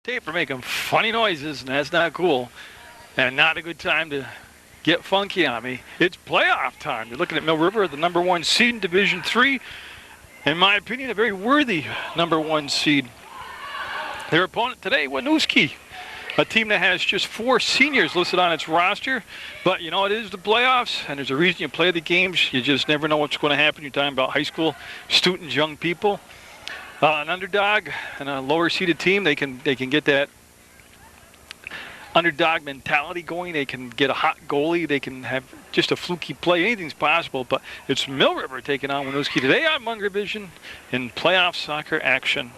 Tape are making funny noises, and that's not cool. And not a good time to get funky on me. It's playoff time. You're looking at Mill River, the number one seed in Division III. In my opinion, a very worthy number one seed. Their opponent today, Winooski, a team that has just 4 seniors listed on its roster. But, you know, it is the playoffs, and there's a reason you play the games. You just never know what's going to happen. You're talking about high school students, young people. An underdog and a lower-seeded team, they can get that underdog mentality going. They can get a hot goalie. They can have just a fluky play. Anything's possible, but it's Mill River taking on Winooski today on Munger Vision in playoff soccer action.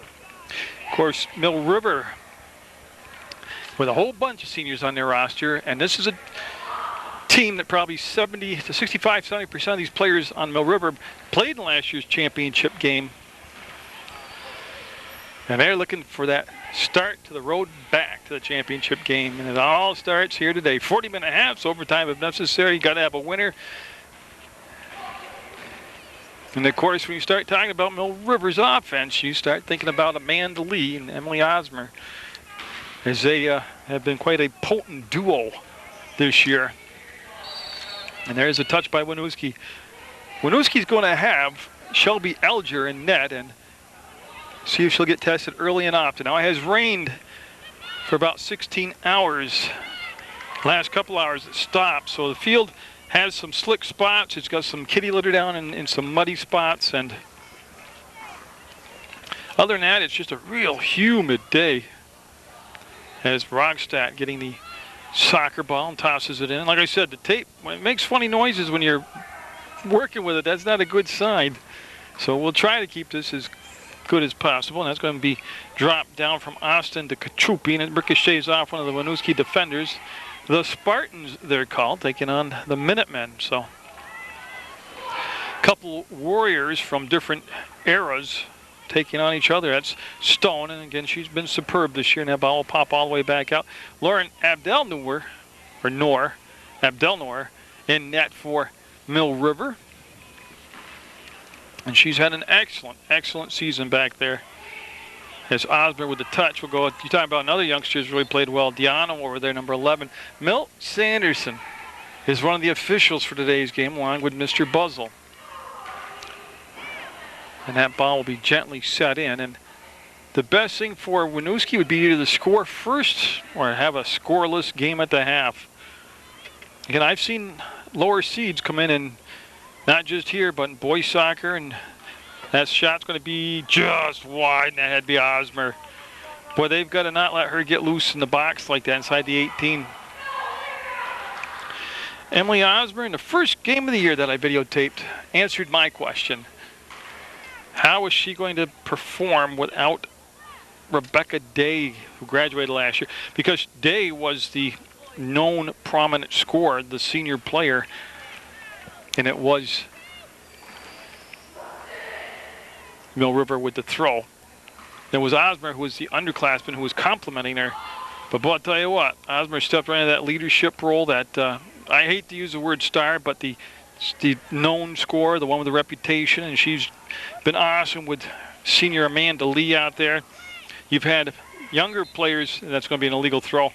Of course, Mill River with a whole bunch of seniors on their roster, and this is a team that probably 70% of these players on Mill River played in last year's championship game. And they're looking for that start to the road back to the championship game. And it all starts here today. 40-minute halves, overtime if necessary. You got to have a winner. And of course, when you start talking about Mill River's offense, you start thinking about Amanda Lee and Emily Osmer, as they have been quite a potent duo this year. And there's a touch by Winooski. Winooski's going to have Shelby Elger in net, and see if she'll get tested early and often. Now, it has rained for about 16 hours. Last couple hours it stopped, so the field has some slick spots. It's got some kitty litter down in some muddy spots, and other than that, it's just a real humid day. As Rogstad getting the soccer ball and tosses it in. Like I said, the tape, when it makes funny noises when you're working with it, that's not a good sign. So we'll try to keep this as good as possible, and that's going to be dropped down from Austin to Kachupi, and it ricochets off one of the Winooski defenders. The Spartans, they're called, taking on the Minutemen. So a couple warriors from different eras taking on each other. That's Stone, and again, she's been superb this year, and that ball will pop all the way back out. Lauren Abdelnour, in net for Mill River. And she's had an excellent season back there. As Osmer with the touch will go. You're talking about another youngster who's really played well. Diana over there, number 11. Milt Sanderson is one of the officials for today's game, along with Mr. Buzzle. And that ball will be gently set in. And the best thing for Winooski would be either to score first or have a scoreless game at the half. Again, I've seen lower seeds come in and not just here, but in boys soccer, and that shot's going to be just wide, and that'd be Osmer. Boy, they've got to not let her get loose in the box like that inside the 18. Emily Osmer, in the first game of the year that I videotaped, answered my question. How is she going to perform without Rebecca Day, who graduated last year? Because Day was the known prominent scorer, the senior player, and it was Mill River with the throw. There was Osmer, who was the underclassman, who was complimenting her. But boy, I'll tell you what, Osmer stepped right into that leadership role that, I hate to use the word star, but the known scorer, the one with the reputation, and she's been awesome with senior Amanda Lee out there. You've had younger players, that's going to be an illegal throw.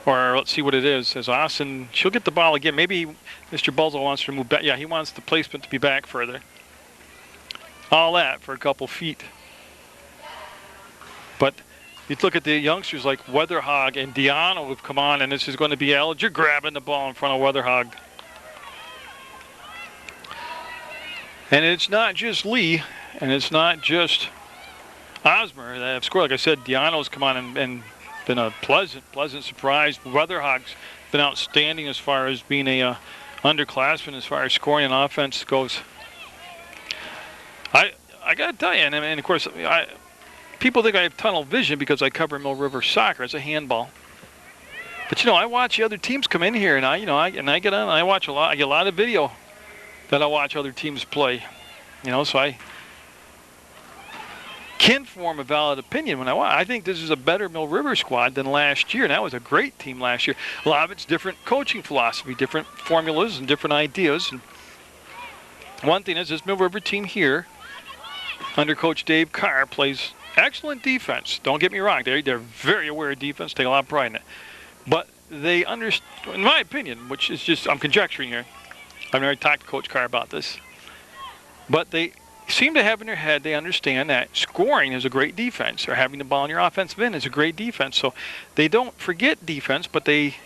Or let's see what it is. As Austin, she'll get the ball again. Maybe Mr. Buzzle wants to move back. Yeah, he wants the placement to be back further. All that for a couple feet. But you look at the youngsters like Weatherhog and Diana who've come on, and this is going to be Elger grabbing the ball in front of Weatherhog. And it's not just Lee, and it's not just Osmer that have scored. Like I said, Diana's come on and been a pleasant surprise. Weatherhog's been outstanding as far as being a underclassman as far as scoring and offense goes. I got to tell you, and of course, people think I have tunnel vision because I cover Mill River soccer as a handball. But you know, I watch the other teams come in here, and I get on, and I watch a lot. I get a lot of video that I watch other teams play. You know, so I can form a valid opinion when I think this is a better Mill River squad than last year. And that was a great team last year. A lot of it's different coaching philosophy, different formulas, and different ideas. And one thing is this Mill River team here, under Coach Dave Carr, plays Excellent defense. Don't get me wrong. They're very aware of defense. Take a lot of pride in it. But they understand, in my opinion, which is just, I'm conjecturing here. I've never talked to Coach Carr about this. But they seem to have in their head, they understand that scoring is a great defense, or having the ball in your offensive end is a great defense. So they don't forget defense, but they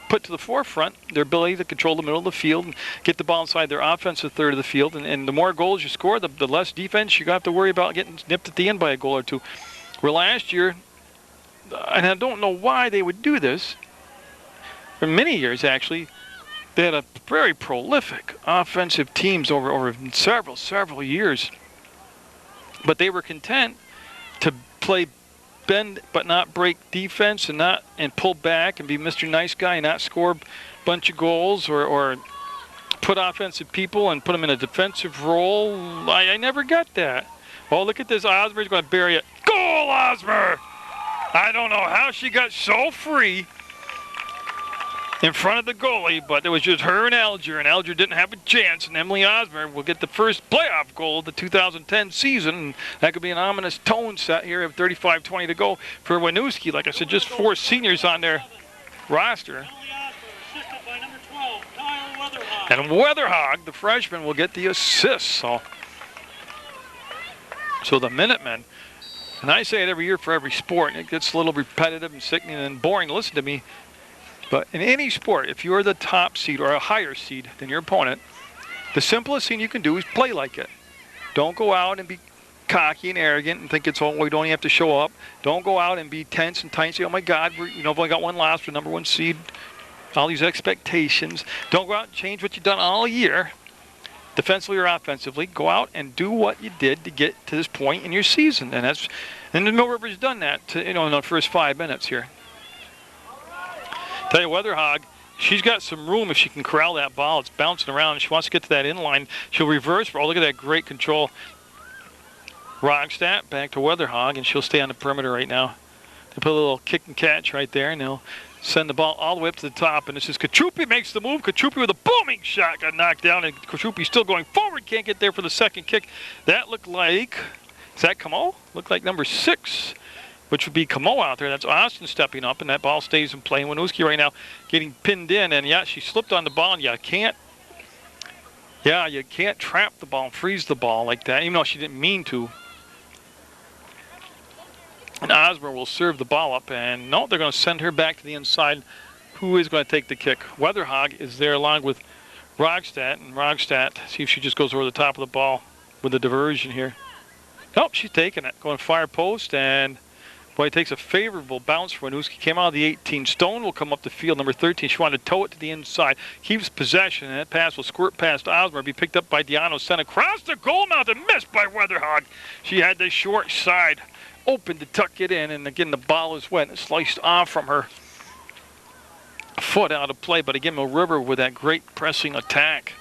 put to the forefront their ability to control the middle of the field and get the ball inside their offensive third of the field. And the more goals you score, the less defense you have to worry about getting nipped at the end by a goal or two. Where last year, and I don't know why they would do this, for many years actually, they had a very prolific offensive teams over several years. But they were content to play bend but not break defense and pull back and be Mr. Nice Guy and not score a bunch of goals or put offensive people and put them in a defensive role. I never got that. Oh, look at this. Osmer's going to bury it. Goal, Osmer! I don't know how she got so free in front of the goalie, but it was just her and Alger didn't have a chance, and Emily Osmer will get the first playoff goal of the 2010 season, and that could be an ominous tone set here of 35-20 to go for Winooski. Like I said, just 4 seniors on their roster. And Weatherhog, the freshman, will get the assist. So the Minutemen, and I say it every year for every sport, and it gets a little repetitive and sickening and boring to listen to me, but in any sport, if you're the top seed or a higher seed than your opponent, the simplest thing you can do is play like it. Don't go out and be cocky and arrogant and think it's all, we don't even have to show up. Don't go out and be tense and tight and say, oh my God, we've only got one loss for number 1 seed. All these expectations. Don't go out and change what you've done all year, defensively or offensively. Go out and do what you did to get to this point in your season. And the Mill River's done that in the first 5 minutes here. Tell you, Weatherhog, she's got some room if she can corral that ball. It's bouncing around. She wants to get to that inline. She'll reverse. Oh, look at that great control. Rogstad back to Weatherhog, and she'll stay on the perimeter right now. They put a little kick and catch right there, and they'll send the ball all the way up to the top. And this is Kachupi makes the move. Kachupi with a booming shot got knocked down, and Kachupi still going forward. Can't get there for the second kick. That looked like, is that Kamo? Looked like number 6. Which would be Kamo out there. That's Austin stepping up, and that ball stays in play. Winooski right now getting pinned in, and yeah, she slipped on the ball, and you can't trap the ball and freeze the ball like that, even though she didn't mean to. And Osmer will serve the ball up, and no, they're going to send her back to the inside. Who is going to take the kick? Weatherhog is there along with Rogstad, and Rogstad, see if she just goes over the top of the ball with a diversion here. Nope, she's taking it. Going far post, and boy, it takes a favorable bounce for Winooski. Came out of the 18. Stone will come up the field, number 13. She wanted to tow it to the inside. Keeps possession, and that pass will squirt past Osmer. Be picked up by Diano. Sent across the goal mouth and missed by Weatherhog. She had the short side open to tuck it in, and again, the ball is wet. It sliced off from her foot out of play, but again, Mill River with that great pressing attack.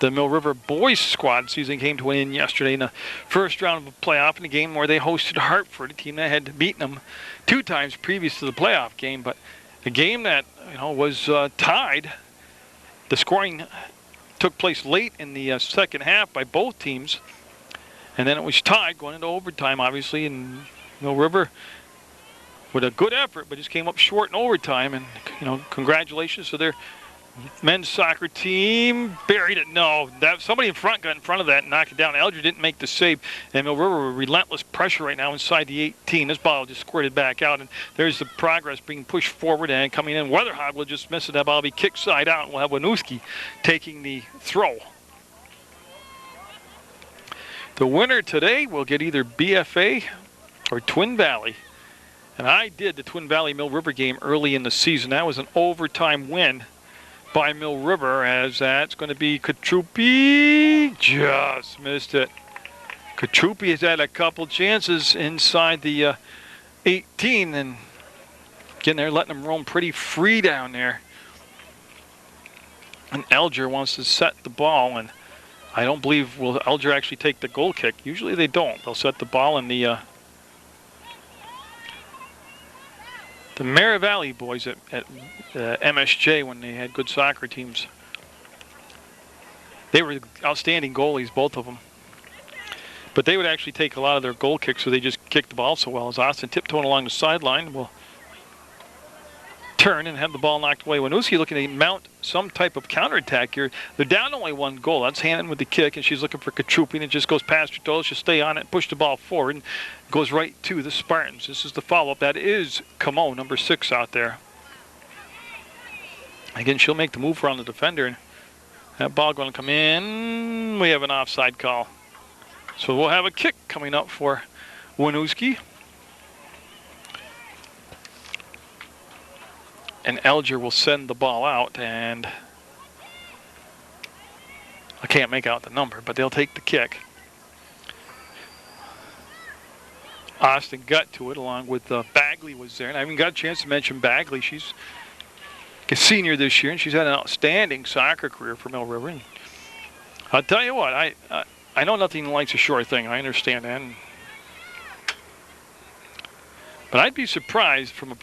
The Mill River boys squad season came to an end yesterday in the first round of a playoff in a game where they hosted Hartford, a team that had beaten them 2 times previous to the playoff game. But a game that was tied. The scoring took place late in the second half by both teams, and then it was tied going into overtime, obviously. And Mill River with a good effort, but just came up short in overtime. And congratulations to their men's soccer team. Buried it. No, somebody in front got in front of that and knocked it down. Alger didn't make the save, and Mill River with relentless pressure right now inside the 18. This ball just squirted back out, and there's the progress being pushed forward and coming in. Weatherhog will just miss it. That ball will be kicked side out, and we'll have Winooski taking the throw. The winner today will get either BFA or Twin Valley. And I did the Twin Valley Mill River game early in the season. That was an overtime win by Mill River, as that's going to be Kachupi. Just missed it. Kachupi has had a couple chances inside the 18, and again, they're letting them roam pretty free down there. And Alger wants to set the ball, and I don't believe will Alger actually take the goal kick. Usually they don't. They'll set the ball in the Mara Valley boys at MSJ when they had good soccer teams. They were outstanding goalies, both of them. But they would actually take a lot of their goal kicks, so they just kick the ball so well. As Austin tiptoeing along the sideline will turn and have the ball knocked away. Winooski looking to mount some type of counterattack here. They're down only 1 goal. That's Hannon with the kick, and she's looking for Katrupin. It just goes past her toes. She'll stay on it, push the ball forward, and goes right to the Spartans. This is the follow-up. That is Camo, number 6 out there. Again, she'll make the move around the defender, and that ball going to come in. We have an offside call. So we'll have a kick coming up for Winooski. And Alger will send the ball out, and I can't make out the number, but they'll take the kick. Austin got to it along with Bagley was there, and I haven't got a chance to mention Bagley. She's a senior this year, and she's had an outstanding soccer career for Mill River. And I'll tell you what, I know nothing likes a sure thing. I understand that. But I'd be surprised from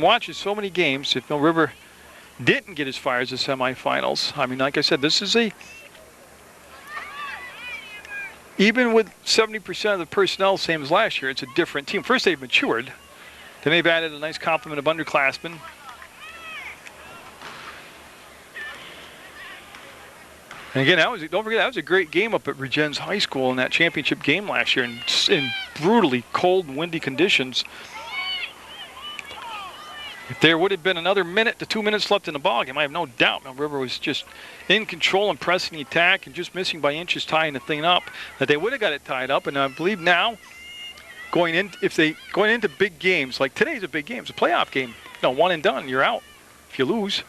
watching so many games if Mill River didn't get as far as the semifinals. I mean, like I said, this is even with 70% of the personnel same as last year, it's a different team. First, they've matured. Then they've added a nice complement of underclassmen. And again, don't forget, that was a great game up at Regents High School in that championship game last year in brutally cold and windy conditions. If there would have been another minute to 2 minutes left in the ball game, I have no doubt Mill River was just in control and pressing the attack and just missing by inches, tying the thing up, that they would have got it tied up. And I believe now, going into big games, like today's a big game, it's a playoff game. No, one and done, you're out if you lose.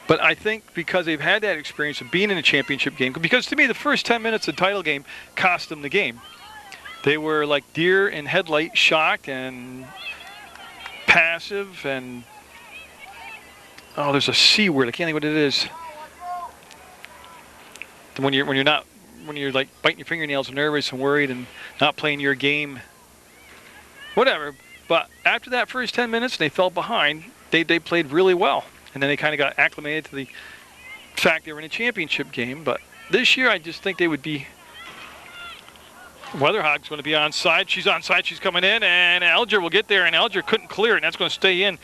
But I think because they've had that experience of being in a championship game, because to me the first 10 minutes of the title game cost them the game. They were like deer in headlight, shocked and passive, and there's a C word. I can't think what it is. When you're like biting your fingernails, nervous and worried, and not playing your game, whatever. But after that first 10 minutes, they fell behind. They played really well, and then they kind of got acclimated to the fact they were in a championship game. But this year, I just think they would be. Weatherhog's going to be onside. She's onside. She's coming in, and Alger will get there, and Alger couldn't clear it, and that's going to stay in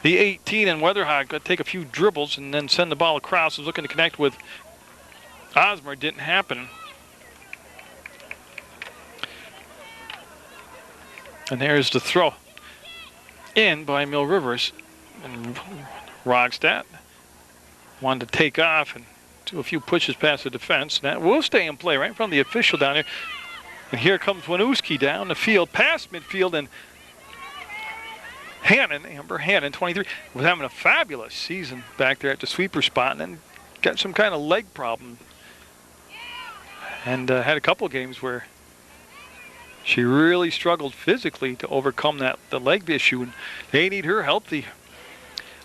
the 18. And Weatherhog got to take a few dribbles and then send the ball across. Was looking to connect with Osmer. Didn't happen. And there's the throw in by Mill Rivers. And Rogstad wanted to take off and do a few pushes past the defense. That will stay in play right in front of the official down there. And here comes Winooski down the field, past midfield, and Amber Hannon, 23, was having a fabulous season back there at the sweeper spot, and then got some kind of leg problem. And had a couple of games where she really struggled physically to overcome the leg issue, and they need her help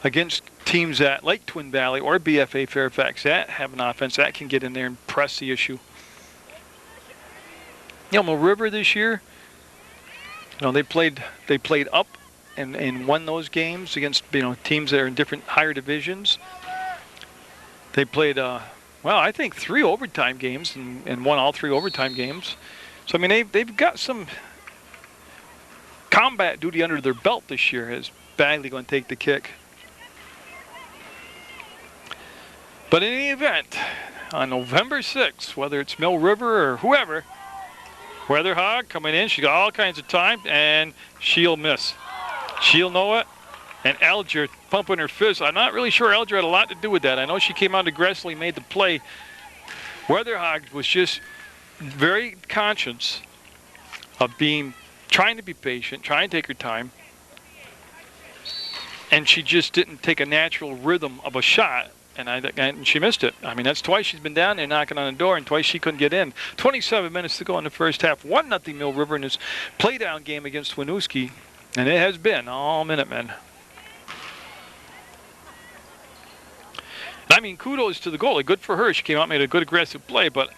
against teams that like Twin Valley or BFA Fairfax that have an offense that can get in there and press the issue. Mill River this year, they played up and won those games against teams that are in different higher divisions. They played I think 3 overtime games and won all 3 overtime games. So I mean they've got some combat duty under their belt this year. As Bagley going to take the kick. But in any event, on November 6th, whether it's Mill River or whoever, Weatherhog coming in, she got all kinds of time, and she'll miss. She'll know it, and Alger pumping her fist. I'm not really sure Alger had a lot to do with that. I know she came out aggressively, made the play. Weatherhog was just very conscious of trying to be patient, trying to take her time, and she just didn't take a natural rhythm of a shot. And she missed it. I mean, that's twice she's been down there knocking on the door, and twice she couldn't get in. 27 minutes to go in the first half. 1-0 Mill River in this playdown game against Winooski, and it has been all Minutemen. I mean, kudos to the goalie. Good for her. She came out and made a good aggressive play, but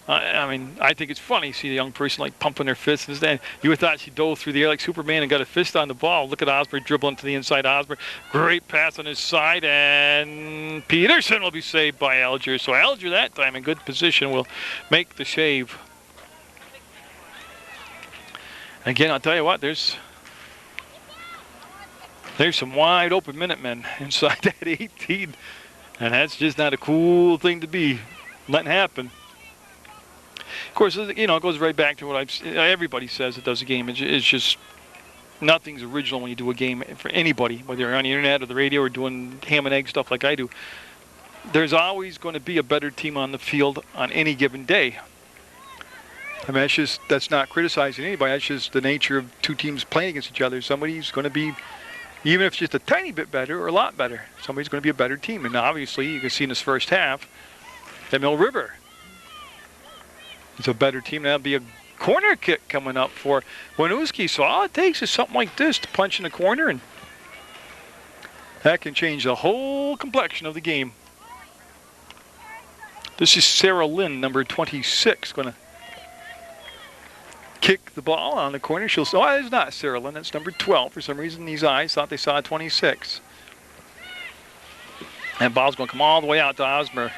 I mean, I think it's funny to see a young person like pumping their fists. And you would thought she dove through the air like Superman and got a fist on the ball. Look at Osborne dribbling to the inside. Osborne, great pass on his side, and Peterson will be saved by Alger. So Alger that time in good position will make the save. Again, I'll tell you what, there's some wide open Minutemen inside that 18, and that's just not a cool thing to be letting happen. Of course, you know, it goes right back to what everybody says that does a game. It's just nothing's original when you do a game for anybody, whether you're on the internet or the radio or doing ham and egg stuff like I do. There's always going to be a better team on the field on any given day. I mean, that's not criticizing anybody. That's just the nature of two teams playing against each other. Somebody's going to be, even if it's just a tiny bit better or a lot better, somebody's going to be a better team. And obviously, you can see in this first half that Mill River is a better team. That'll be a corner kick coming up for Winooski. So all it takes is something like this to punch in the corner, and that can change the whole complexion of the game. This is Sarah Lynn, number 26, going to kick the ball on the corner. It's not Sarah Lynn, it's number 12. For some reason, these eyes thought they saw 26. And ball's going to come all the way out to Osmer.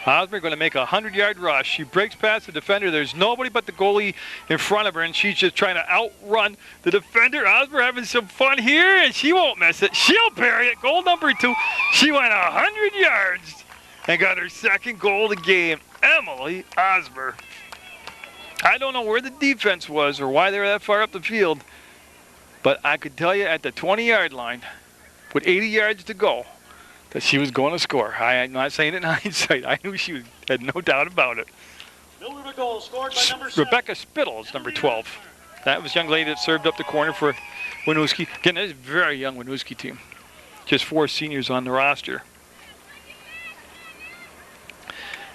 Osmer going to make a 100-yard rush. She breaks past the defender. There's nobody but the goalie in front of her, and she's just trying to outrun the defender. Osmer having some fun here, and she won't miss it. She'll bury it. Goal number 2. She went 100 yards and got her second goal of the game. Emily Osmer. I don't know where the defense was or why they were that far up the field, but I could tell you at the 20-yard line, with 80 yards to go, that she was going to score. I'm not saying it in hindsight. I knew she had no doubt about it. Miller goal scored by number 7. Rebecca Spittle is number 12. That was a young lady that served up the corner for Winooski. Again, this is a very young Winooski team. Just 4 seniors on the roster.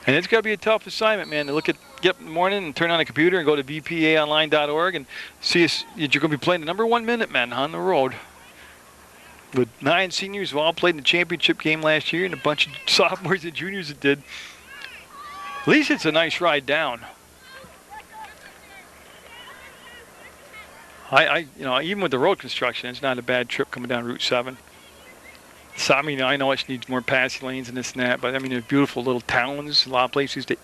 And it's got to be a tough assignment, man, to get up in the morning and turn on a computer and go to vpaonline.org and see if you're going to be playing the number 1 Minutemen on the road. With 9 seniors who all played in the championship game last year and a bunch of sophomores and juniors that did. At least it's a nice ride down. You know, even with the road construction, it's not a bad trip coming down Route 7. So, I mean, I know it needs more passing lanes and this and that, but I mean, there's beautiful little towns, a lot of places to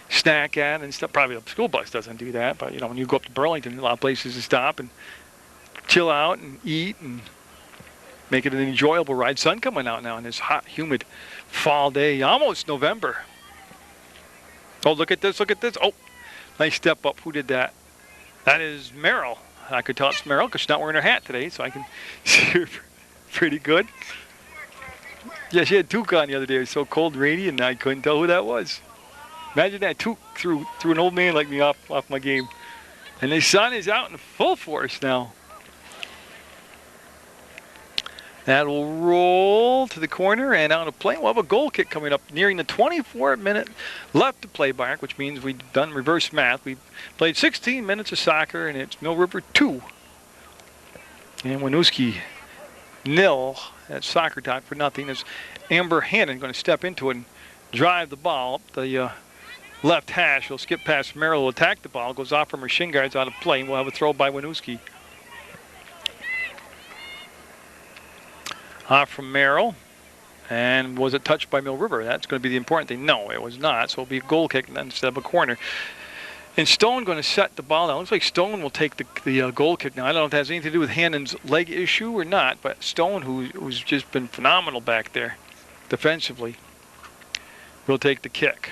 snack at and stuff. Probably the school bus doesn't do that, but you know, when you go up to Burlington, a lot of places to stop and chill out and eat and make it an enjoyable ride. Sun coming out now on this hot, humid fall day, almost November. Oh, look at this, look at this. Oh, nice step up. Who did that? That is Merrill. I could tell it's Merrill because she's not wearing her hat today, so I can see her pretty good. Yeah, she had toque on the other day. It was so cold and rainy, and I couldn't tell who that was. Imagine that toque threw an old man like me off my game. And the sun is out in full force now. That will roll to the corner and out of play. We'll have a goal kick coming up nearing the 24-minute left to play mark, which means we've done reverse math. We've played 16 minutes of soccer, and it's Mill River 2. And Winooski 0 at soccer time for nothing. As Amber Hannon going to step into it and drive the ball up the left hash. He'll skip past Merrill, will attack the ball, goes off from her shin guards out of play, and we'll have a throw by Winooski. Off from Merrill. And was it touched by Mill River? That's going to be the important thing. No, it was not. So it'll be a goal kick instead of a corner. And Stone going to set the ball down. Looks like Stone will take the goal kick now. I don't know if that has anything to do with Hannon's leg issue or not, but Stone, who's just been phenomenal back there defensively, will take the kick.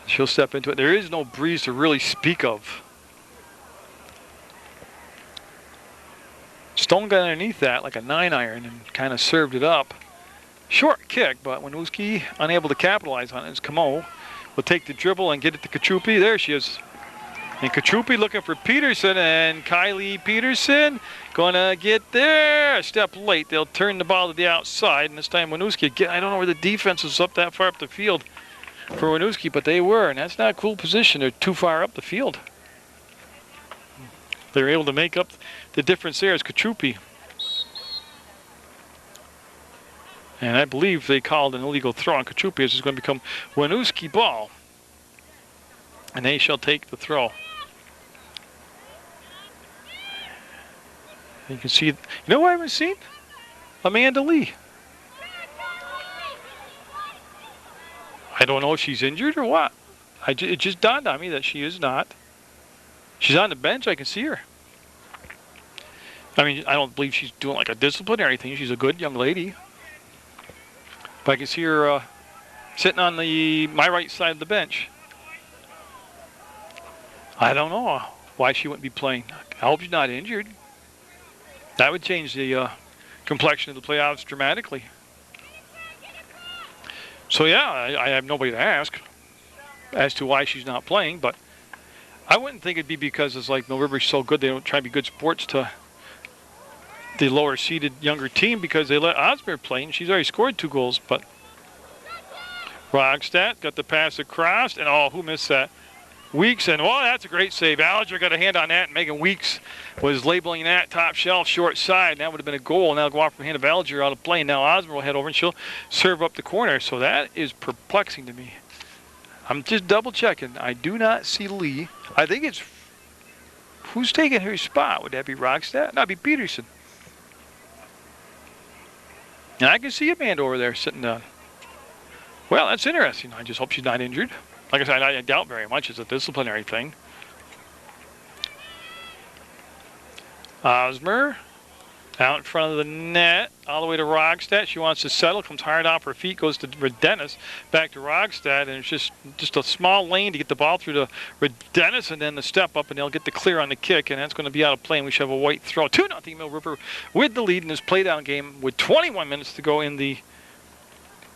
She'll step into it. There is no breeze to really speak of. Stone got underneath that like a 9-iron and kind of served it up. Short kick, but Winooski unable to capitalize on it. As Camo will take the dribble and get it to Kachupi. There she is. And Kachupi looking for Peterson, and Kylie Peterson gonna get there. A step late. They'll turn the ball to the outside, and this time Winooski again. I don't know where the defense is up that far up the field for Winooski, but they were, and that's not a cool position. They're too far up the field. They're able to make up the difference there as Kachupi And I believe they called an illegal throw on Kachupi. This is going to become Winooski ball. And they shall take the throw. You can see, you know what I haven't seen? Amanda Lee. I don't know if she's injured or what. It just dawned on me that she is not. She's on the bench. I can see her. I mean, I don't believe she's doing like a disciplinary thing. She's a good young lady. But I can see her sitting on my right side of the bench. I don't know why she wouldn't be playing. I hope she's not injured. That would change the complexion of the playoffs dramatically. So yeah, I have nobody to ask as to why she's not playing, but I wouldn't think it'd be because it's like Mill River's so good they don't try to be good sports to the lower seeded younger team because they let Osmer play and she's already scored 2 goals. But Rogstad got the pass across, and oh, who missed that? Weeks, and well, that's a great save. Alger got a hand on that, and Megan Weeks was labeling that top shelf short side, and that would have been a goal. Now go off from the hand of Alger out of play. Now Osmer will head over and she'll serve up the corner. So that is perplexing to me. I'm just double checking. I do not see Lee. I think it's who's taking her spot. Would that be Rogstad? No, it'd be Peterson. And I can see Amanda over there sitting down. Well, that's interesting. I just hope she's not injured. Like I said, I doubt very much it's a disciplinary thing. Osmer out in front of the net, all the way to Rogstad. She wants to settle, comes hard off her feet, goes to Redenis, back to Rogstad, and it's just a small lane to get the ball through to Redenis, and then the step up, and they'll get the clear on the kick, and that's going to be out of play, and we should have a white throw. 2-0 Mill River with the lead in this playdown game with 21 minutes to go in the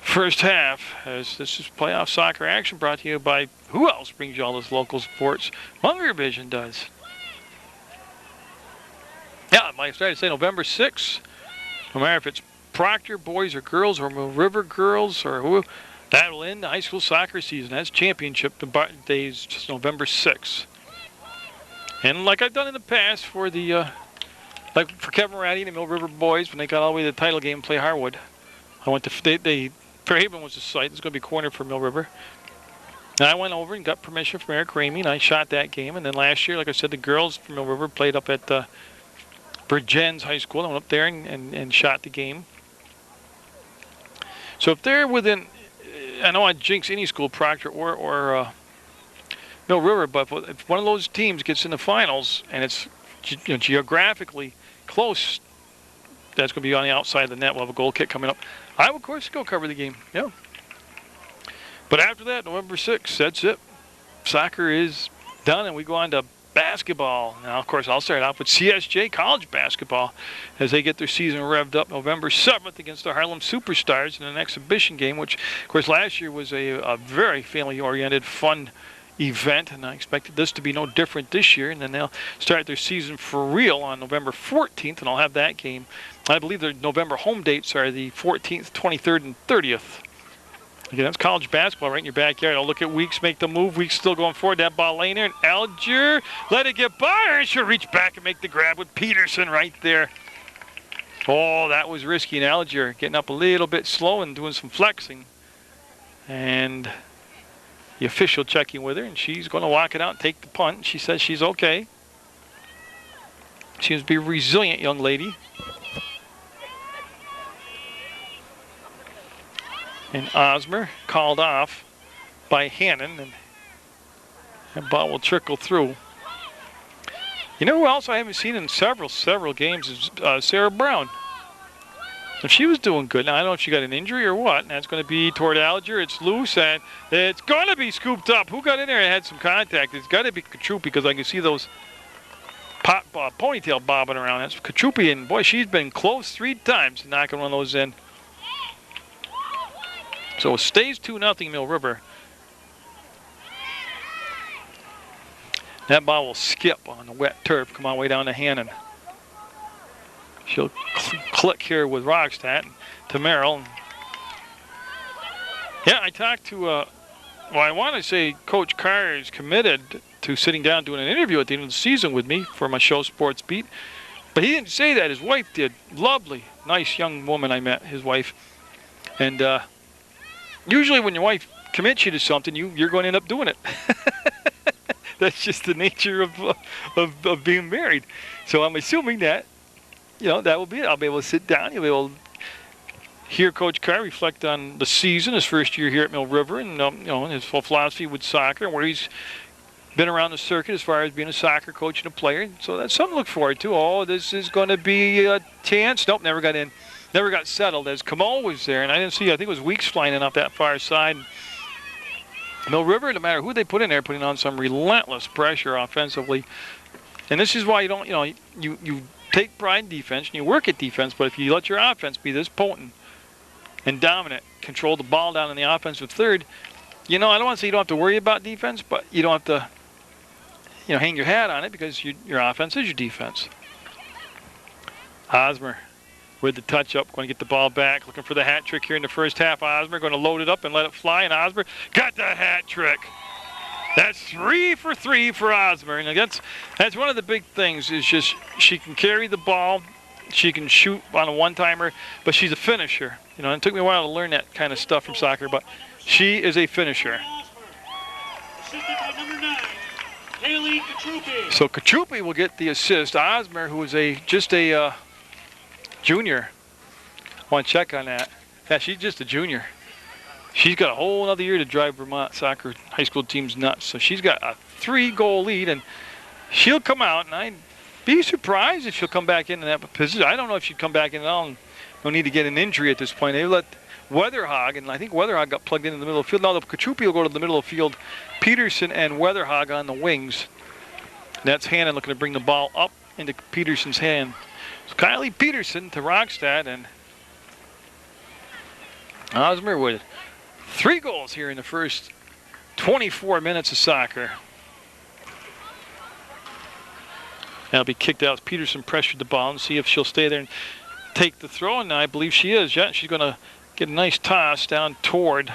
first half, as this is playoff soccer action brought to you by who else brings you all this local sports? Munger Vision does. Yeah, I started to say November 6th. No matter if it's Proctor boys or girls or Mill River girls or who, that will end the high school soccer season. That's championship days, just November 6th. And like I've done in the past for the, like for Kevin Ratty and the Mill River boys when they got all the way to the title game, play Harwood. I went to Fairhaven was the site. It's going to be corner for Mill River. And I went over and got permission from Eric Ramey, and I shot that game. And then last year, like I said, the girls from Mill River played up at Virgins High School. I went up there and shot the game. So if they're within, I know I'd jinx any school, Proctor or Mill River, but if one of those teams gets in the finals and it's geographically close, that's going to be on the outside of the net. We'll have a goal kick coming up. I will, of course, go cover the game. Yeah. But after that, November 6th, that's it. Soccer is done, and we go on to basketball. Now, of course, I'll start off with CSJ college basketball as they get their season revved up November 7th against the Harlem Superstars in an exhibition game, which, of course, last year was a very family-oriented, fun event, and I expected this to be no different this year. And then they'll start their season for real on November 14th, and I'll have that game. I believe their November home dates are the 14th, 23rd, and 30th. Again, that's college basketball right in your backyard. I'll look at Weeks make the move. Weeks still going forward. That ball laying there. And Alger let it get by her, and she'll reach back and make the grab with Peterson right there. Oh, that was risky. And Alger getting up a little bit slow and doing some flexing. And the official checking with her, and she's going to walk it out and take the punt. She says she's okay. Seems to be a resilient young lady. And Osmer called off by Hannon, and that ball will trickle through. You know who else I haven't seen in several games is Sarah Brown. And she was doing good. Now, I don't know if she got an injury or what. And that's going to be toward Alger. It's loose, and it's going to be scooped up. Who got in there and had some contact? It's got to be Kachupi, because I can see those ponytail bobbing around. That's Kachupi, and boy, she's been close 3 times to knocking one of those in. So it stays 2-0 Mill River. That ball will skip on the wet turf, come all the way down to Hannon. She'll click here with Rogstad to Merrill. Yeah, I talked to, well, I want to say Coach Carr is committed to sitting down doing an interview at the end of the season with me for my show Sports Beat. But he didn't say that. His wife did. Lovely, nice young woman I met, his wife. And usually when your wife commits you to something, you're going to end up doing it. That's just the nature of being married. So I'm assuming that, that will be it. I'll be able to sit down. You'll be able to hear Coach Carr reflect on the season, his first year here at Mill River, and his full philosophy with soccer, where he's been around the circuit as far as being a soccer coach and a player. So that's something to look forward to. Oh, this is going to be a chance. Nope, never got in. Never got settled as Kamal was there, and I didn't see, I think it was Weeks flying in off that far side. Mill River, no matter who they put in there, putting on some relentless pressure offensively. And this is why you don't, you take pride in defense and you work at defense, but if you let your offense be this potent and dominant, control the ball down in the offensive third, I don't want to say you don't have to worry about defense, but you don't have to, hang your hat on it because your offense is your defense. Osmer with the touch-up, going to get the ball back, looking for the hat trick here in the first half. Osmer going to load it up and let it fly, and Osmer got the hat trick. That's 3 for 3 for Osmer. And that's one of the big things is just she can carry the ball, she can shoot on a one-timer, but she's a finisher. It took me a while to learn that kind of stuff from soccer, but she is a finisher. Assisted by number 9, Haley Katrupi. So Katrupi will get the assist. Osmer, who is just a junior. I want to check on that. Yeah, she's just a junior. She's got a whole other year to drive Vermont soccer high school teams nuts. So she's got a 3-goal lead, and she'll come out, and I'd be surprised if she'll come back in that position. I don't know if she'd come back in at all. No need to get an injury at this point. They let Weatherhog, and I think Weatherhog got plugged in the middle of the field. Now the Katrupi will go to the middle of the field. Peterson and Weatherhog on the wings. That's Hannon looking to bring the ball up into Peterson's hand. So Kylie Peterson to Rockstad, and Osmer with 3 goals here in the first 24 minutes of soccer. That'll be kicked out as Peterson pressured the ball and see if she'll stay there and take the throw, and I believe she is. Yeah, she's going to get a nice toss down toward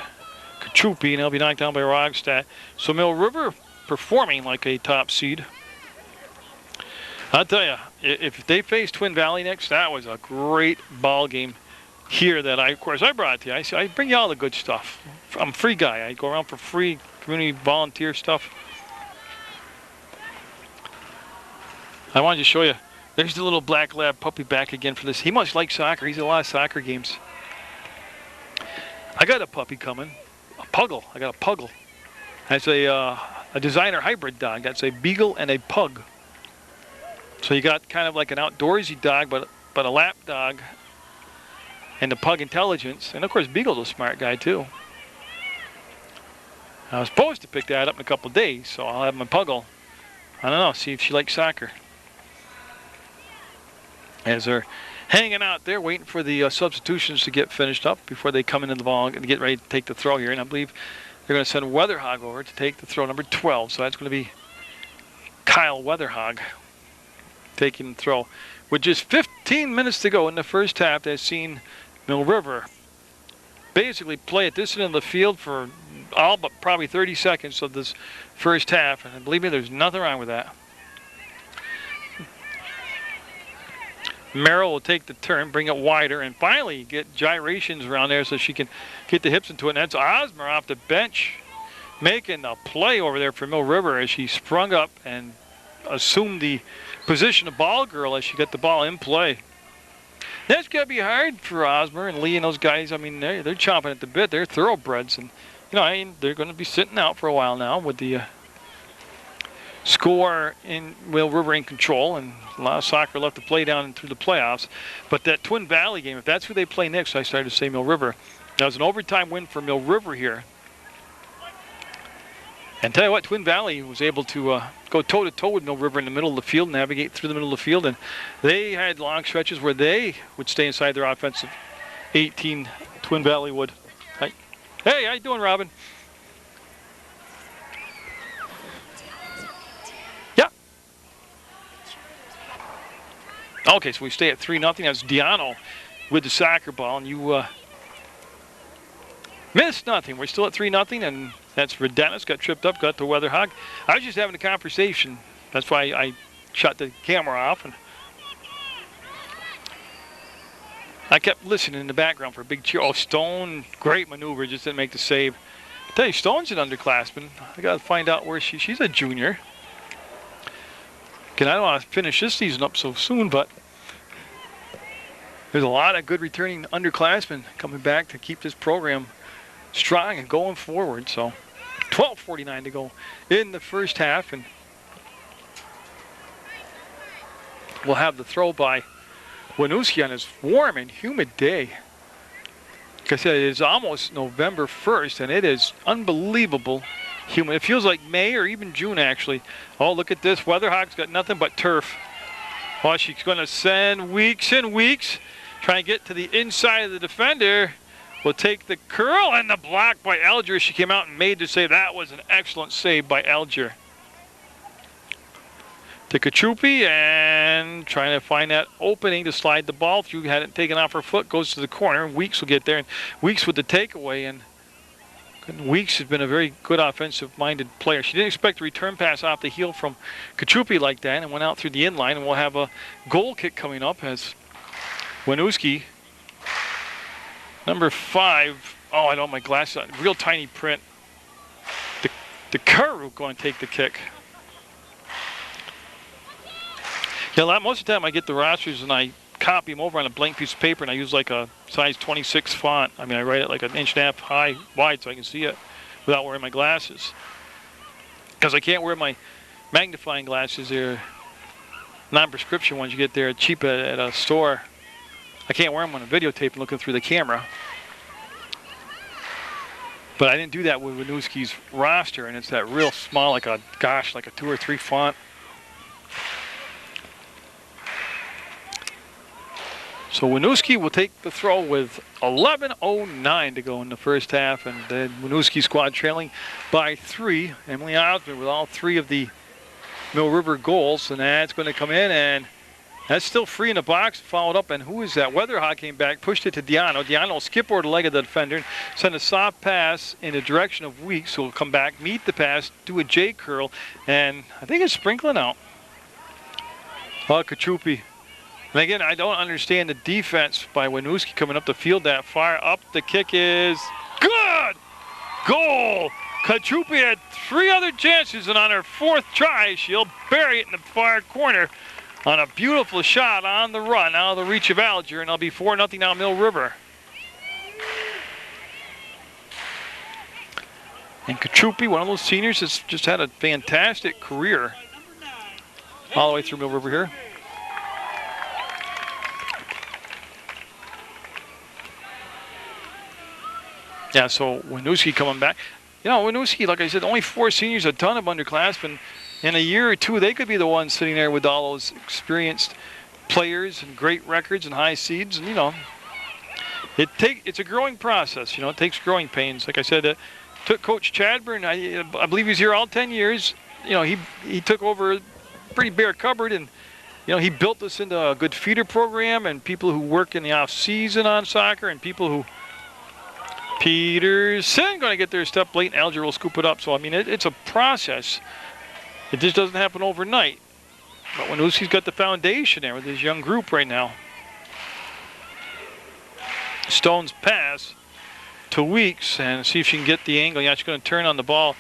Katrupi, and he'll be knocked down by Rogstad. So Mill River performing like a top seed. I'll tell you, if they face Twin Valley next, that was a great ball game here that I brought to you. I bring you all the good stuff. I'm a free guy. I go around for free community volunteer stuff. I wanted to show you. There's the little black lab puppy back again for this. He must like soccer. He's at a lot of soccer games. I got a puppy coming. A puggle. I got a puggle. That's a designer hybrid dog. That's a beagle and a pug. So you got kind of like an outdoorsy dog, but a lap dog. And the pug intelligence. And of course, Beagle's a smart guy too. I was supposed to pick that up in a couple of days, so I'll have my puggle. I don't know, see if she likes soccer. As they're hanging out there, waiting for the substitutions to get finished up before they come into the ball and get ready to take the throw here. And I believe they're going to send Weatherhog over to take the throw, number 12. So that's going to be Kyle Weatherhog taking the throw. With just 15 minutes to go in the first half, they've seen Mill River basically play at this end of the field for all but probably 30 seconds of this first half. And believe me, there's nothing wrong with that. Merrill will take the turn, bring it wider, and finally get gyrations around there so she can get the hips into it. And that's Osmer off the bench making a play over there for Mill River as she sprung up and assumed the position of ball girl as she got the ball in play. That's got to be hard for Osmer and Lee and those guys. I mean, they're chomping at the bit. They're thoroughbreds. And, they're going to be sitting out for a while now with the score in Mill River in control, and a lot of soccer left to play down and through the playoffs. But that Twin Valley game, if that's who they play next, I started to say Mill River. That was an overtime win for Mill River here. And tell you what, Twin Valley was able to go toe-to-toe with Mill River in the middle of the field, navigate through the middle of the field, and they had long stretches where they would stay inside their offensive 18. Twin Valley would. Hi. Hey, how you doing, Robin? Okay, so we stay at 3-0. That's Diano with the soccer ball, and you missed nothing. We're still at 3-0, and that's Redennis. Got tripped up, got to Weatherhog. I was just having a conversation. That's why I shut the camera off. And I kept listening in the background for a big cheer. Oh, Stone, great maneuver, just didn't make the save. I tell you, Stone's an underclassman. I got to find out where she's a junior. Again, I don't want to finish this season up so soon, but there's a lot of good returning underclassmen coming back to keep this program strong and going forward. So 12:49 to go in the first half, and we'll have the throw by Winooski on this warm and humid day. Like I said, it is almost November 1st, and it is unbelievable humid. It feels like May or even June, actually. Oh, look at this. Weatherhawk's got nothing but turf. Oh, she's going to send Weeks and Weeks. Trying to get to the inside of the defender. Will take the curl and the block by Alger. She came out and made the save. That was an excellent save by Alger. To Kachupi, and trying to find that opening to slide the ball through. Had it taken off her foot, goes to the corner. Weeks will get there, and Weeks with the takeaway. And Weeks has been a very good offensive-minded player. She didn't expect a return pass off the heel from Kachupi like that, and went out through the inline. And we'll have a goal kick coming up as Winooski, number 5. Oh, I don't have my glasses on. Real tiny print. The Kuru going to take the kick. Yeah, most of the time I get the rosters and I copy them over on a blank piece of paper, and I use like a size 26 font. I mean, I write it like 1.5 inches high, wide, so I can see it without wearing my glasses. Because I can't wear my magnifying glasses. They're non-prescription ones you get there cheap at a store. I can't wear them on a videotape and looking through the camera. But I didn't do that with Winooski's roster, and it's that real small, like a 2 or 3 font. So Winooski will take the throw with 11:09 to go in the first half, and the Winooski squad trailing by 3. Emily Osmond with all 3 of the Mill River goals, and that's going to come in, and that's still free in the box. Followed up, and who is that? Weatherhawk came back, pushed it to Diano. Diano will skip over the leg of the defender, and send a soft pass in the direction of Weeks, who will come back, meet the pass, do a J curl, and I think it's sprinkling out. Oh, Kachupi. And again, I don't understand the defense by Winooski coming up the field that far. Up, the kick is good! Goal! Kachupi had 3 other chances, and on her 4th try, she'll bury it in the far corner on a beautiful shot on the run out of the reach of Alger, and it'll be 4-0 now Mill River. And Kachupi, one of those seniors, has just had a fantastic career all the way through Mill River here. Yeah, so Winooski coming back. You know, Winooski, like I said, only 4 seniors, a ton of underclassmen. In a year or 2, they could be the ones sitting there with all those experienced players and great records and high seeds. And, you know, it's a growing process. You know, it takes growing pains. Like I said, took Coach Chadburn, I believe he's here all 10 years. You know, he took over a pretty bare cupboard, and, you know, he built this into a good feeder program, and people who work in the off season on soccer, and people who Peterson going to get their step late, and Alger will scoop it up. So, I mean, it's a process. It just doesn't happen overnight. But Winooski's got the foundation there with this young group right now. Stone's pass to Weeks, and see if she can get the angle. Yeah, she's going to turn on the ball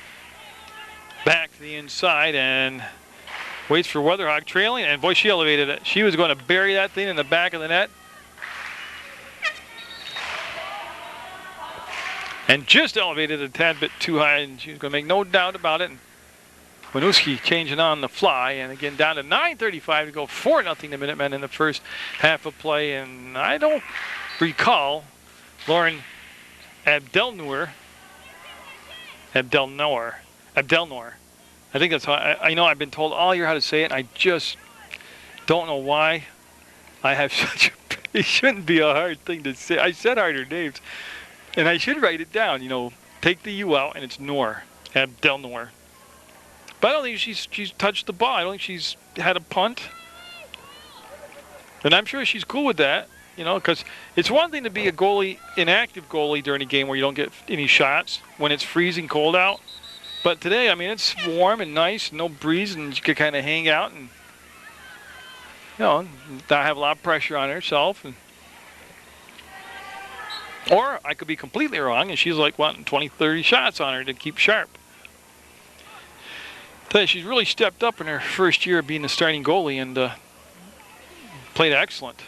back to the inside and waits for Weatherhawk trailing. And, boy, she elevated it. She was going to bury that thing in the back of the net. And just elevated a tad bit too high, and she's going to make no doubt about it. And Winooski changing on the fly, and again down to 9:35 to go, 4-0 the Minutemen in the first half of play. And I don't recall Lauren Abdelnour. I think that's how I know. I've been told all year how to say it, and I just don't know why. I have such a, it shouldn't be a hard thing to say. I said harder names. And I should write it down, you know, take the U out, and it's Noor, Abdelnour. But I don't think she's touched the ball. I don't think she's had a punt. And I'm sure she's cool with that, you know, because it's one thing to be a goalie, inactive goalie during a game where you don't get any shots when it's freezing cold out. But today, I mean, it's warm and nice, no breeze, and you can kind of hang out and, you know, not have a lot of pressure on herself. And Or I could be completely wrong, and she's like wanting 20, 30 shots on her to keep sharp. Tell you, she's really stepped up in her first year of being the starting goalie and played excellent.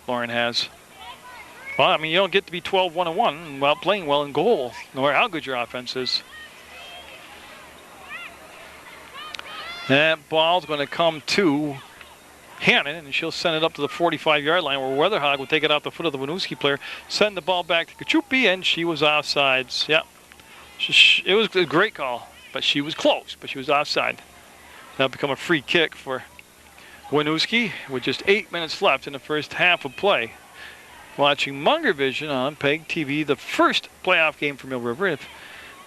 Lauren has. Well, I mean, you don't get to be 12-1-1 while playing well in goal, no matter how good your offense is. That ball's going to come to Hannon, and she'll send it up to the 45-yard line where Weatherhog will take it off the foot of the Winooski player, send the ball back to Kachupi, and she was offsides. Yep. It was a great call, but she was close, but she was offside. That'll become a free kick for Winooski with just 8 minutes left in the first half of play. Watching Munger Vision on PEGTV, the first playoff game for Mill River. And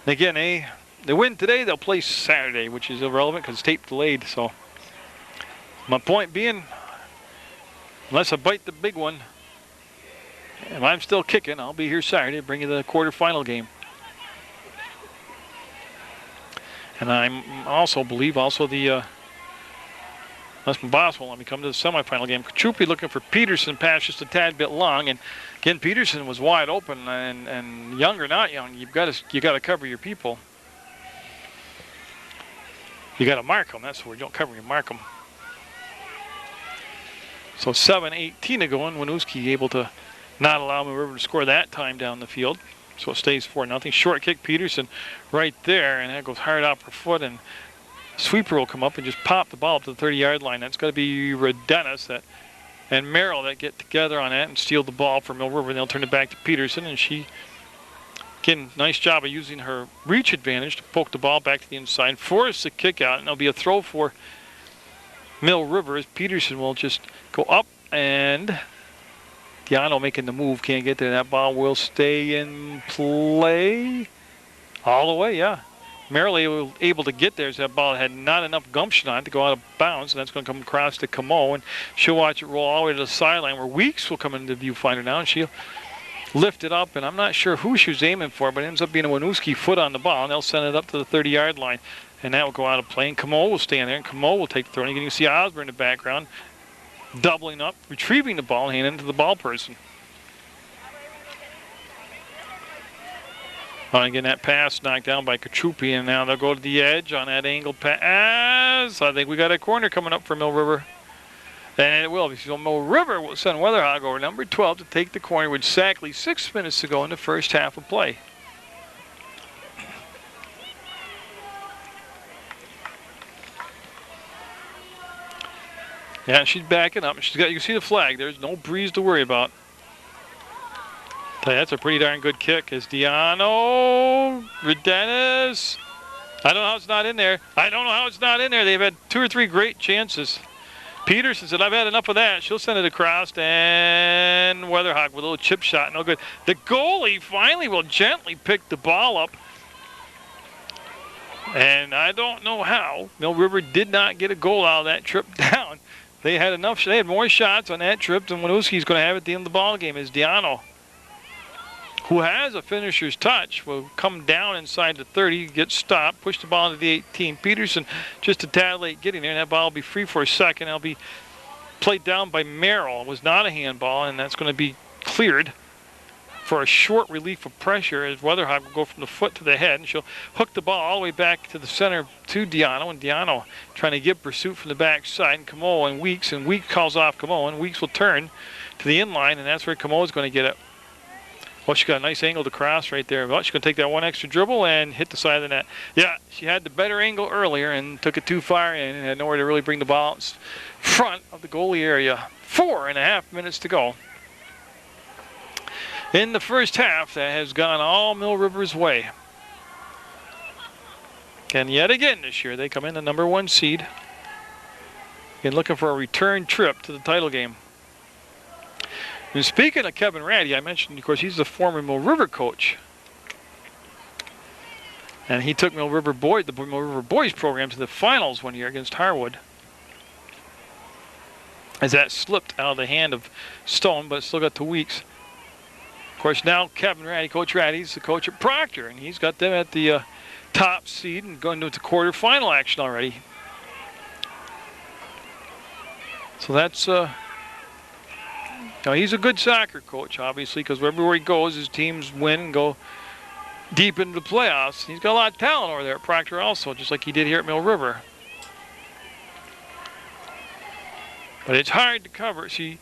again, they win today, they'll play Saturday, which is irrelevant because it's tape delayed. So my point being, unless I bite the big one, if I'm still kicking, I'll be here Saturday to bring you the quarterfinal game. And I also believe the unless my boss won't let me come to the semifinal game. Kachupi looking for Peterson, pass just a tad bit long, and again Peterson was wide open, and young or not young, you got to cover your people. You got to mark them. That's the word. You don't cover, you mark them. So 7:18 to go, and Winooski able to not allow Mill River to score that time down the field. So it stays 4-0. Short kick, Peterson right there, and that goes hard off her foot, and sweeper will come up and just pop the ball up to the 30-yard line. That's got to be Rodenis and Merrill that get together on that and steal the ball from Mill River. And they'll turn it back to Peterson, and she, again, nice job of using her reach advantage to poke the ball back to the inside, force the kick out, and it'll be a throw for Mill River as Peterson will just go up, and Diano making the move, can't get there. That ball will stay in play all the way, yeah. Merrill able to get there as that ball had not enough gumption on it to go out of bounds, and that's going to come across to Camo, and she'll watch it roll all the way to the sideline where Weeks will come into the viewfinder now, and she'll lift it up, and I'm not sure who she was aiming for, but it ends up being a Winooski foot on the ball, and they'll send it up to the 30-yard line, and that will go out of play, and Camo will stand there, and Camo will take the throw, and you can see Osborne in the background doubling up, retrieving the ball, and handing it to the ball person. And again, that pass knocked down by Kachupi, and now they'll go to the edge on that angle pass. I think we got a corner coming up for Mill River. And it will. So Mill River will send Weatherhog over number 12 to take the corner with exactly 6 minutes to go in the first half of play. Yeah, she's backing up. You can see the flag. There's no breeze to worry about. That's a pretty darn good kick. Is Diano Redenis? I don't know how it's not in there. They've had 2 or 3 great chances. Peterson said, I've had enough of that. She'll send it across, and Weatherhog with a little chip shot. No good. The goalie finally will gently pick the ball up. And I don't know how Mill River did not get a goal out of that trip down. They had enough. They had more shots on that trip than Winooski's going to have at the end of the ball game. Is Diano, who has a finisher's touch, will come down inside the 30, get stopped, push the ball into the 18. Peterson just a tad late getting there, and that ball will be free for a second. It'll be played down by Merrill. It was not a handball, and that's going to be cleared for a short relief of pressure as Weatherhog will go from the foot to the head, and she'll hook the ball all the way back to the center to Diano, and Diano trying to get pursuit from the backside, and Camo and Weeks calls off Camo, and Weeks will turn to the inline, and that's where Camo is going to get it. Well, she got a nice angle to cross right there. Well, she's going to take that one extra dribble and hit the side of the net. Yeah, she had the better angle earlier and took it too far and had nowhere to really bring the ball out front of the goalie area. 4.5 minutes to go in the first half. That has gone all Mill River's way. And yet again this year, they come in the #1 seed and looking for a return trip to the title game. And speaking of Kevin Ratty, I mentioned, of course, he's the former Mill River coach. And he took the Mill River Boys program to the finals one year against Harwood. As that slipped out of the hand of Stone, but it still got 2 weeks. Of course, now Kevin Ratty, Coach Ratty's the coach at Proctor, and he's got them at the top seed and going to the quarterfinal action already. So that's Now, he's a good soccer coach, obviously, because everywhere he goes, his teams win and go deep into the playoffs. He's got a lot of talent over there at Proctor also, just like he did here at Mill River. But it's hard to cover. See,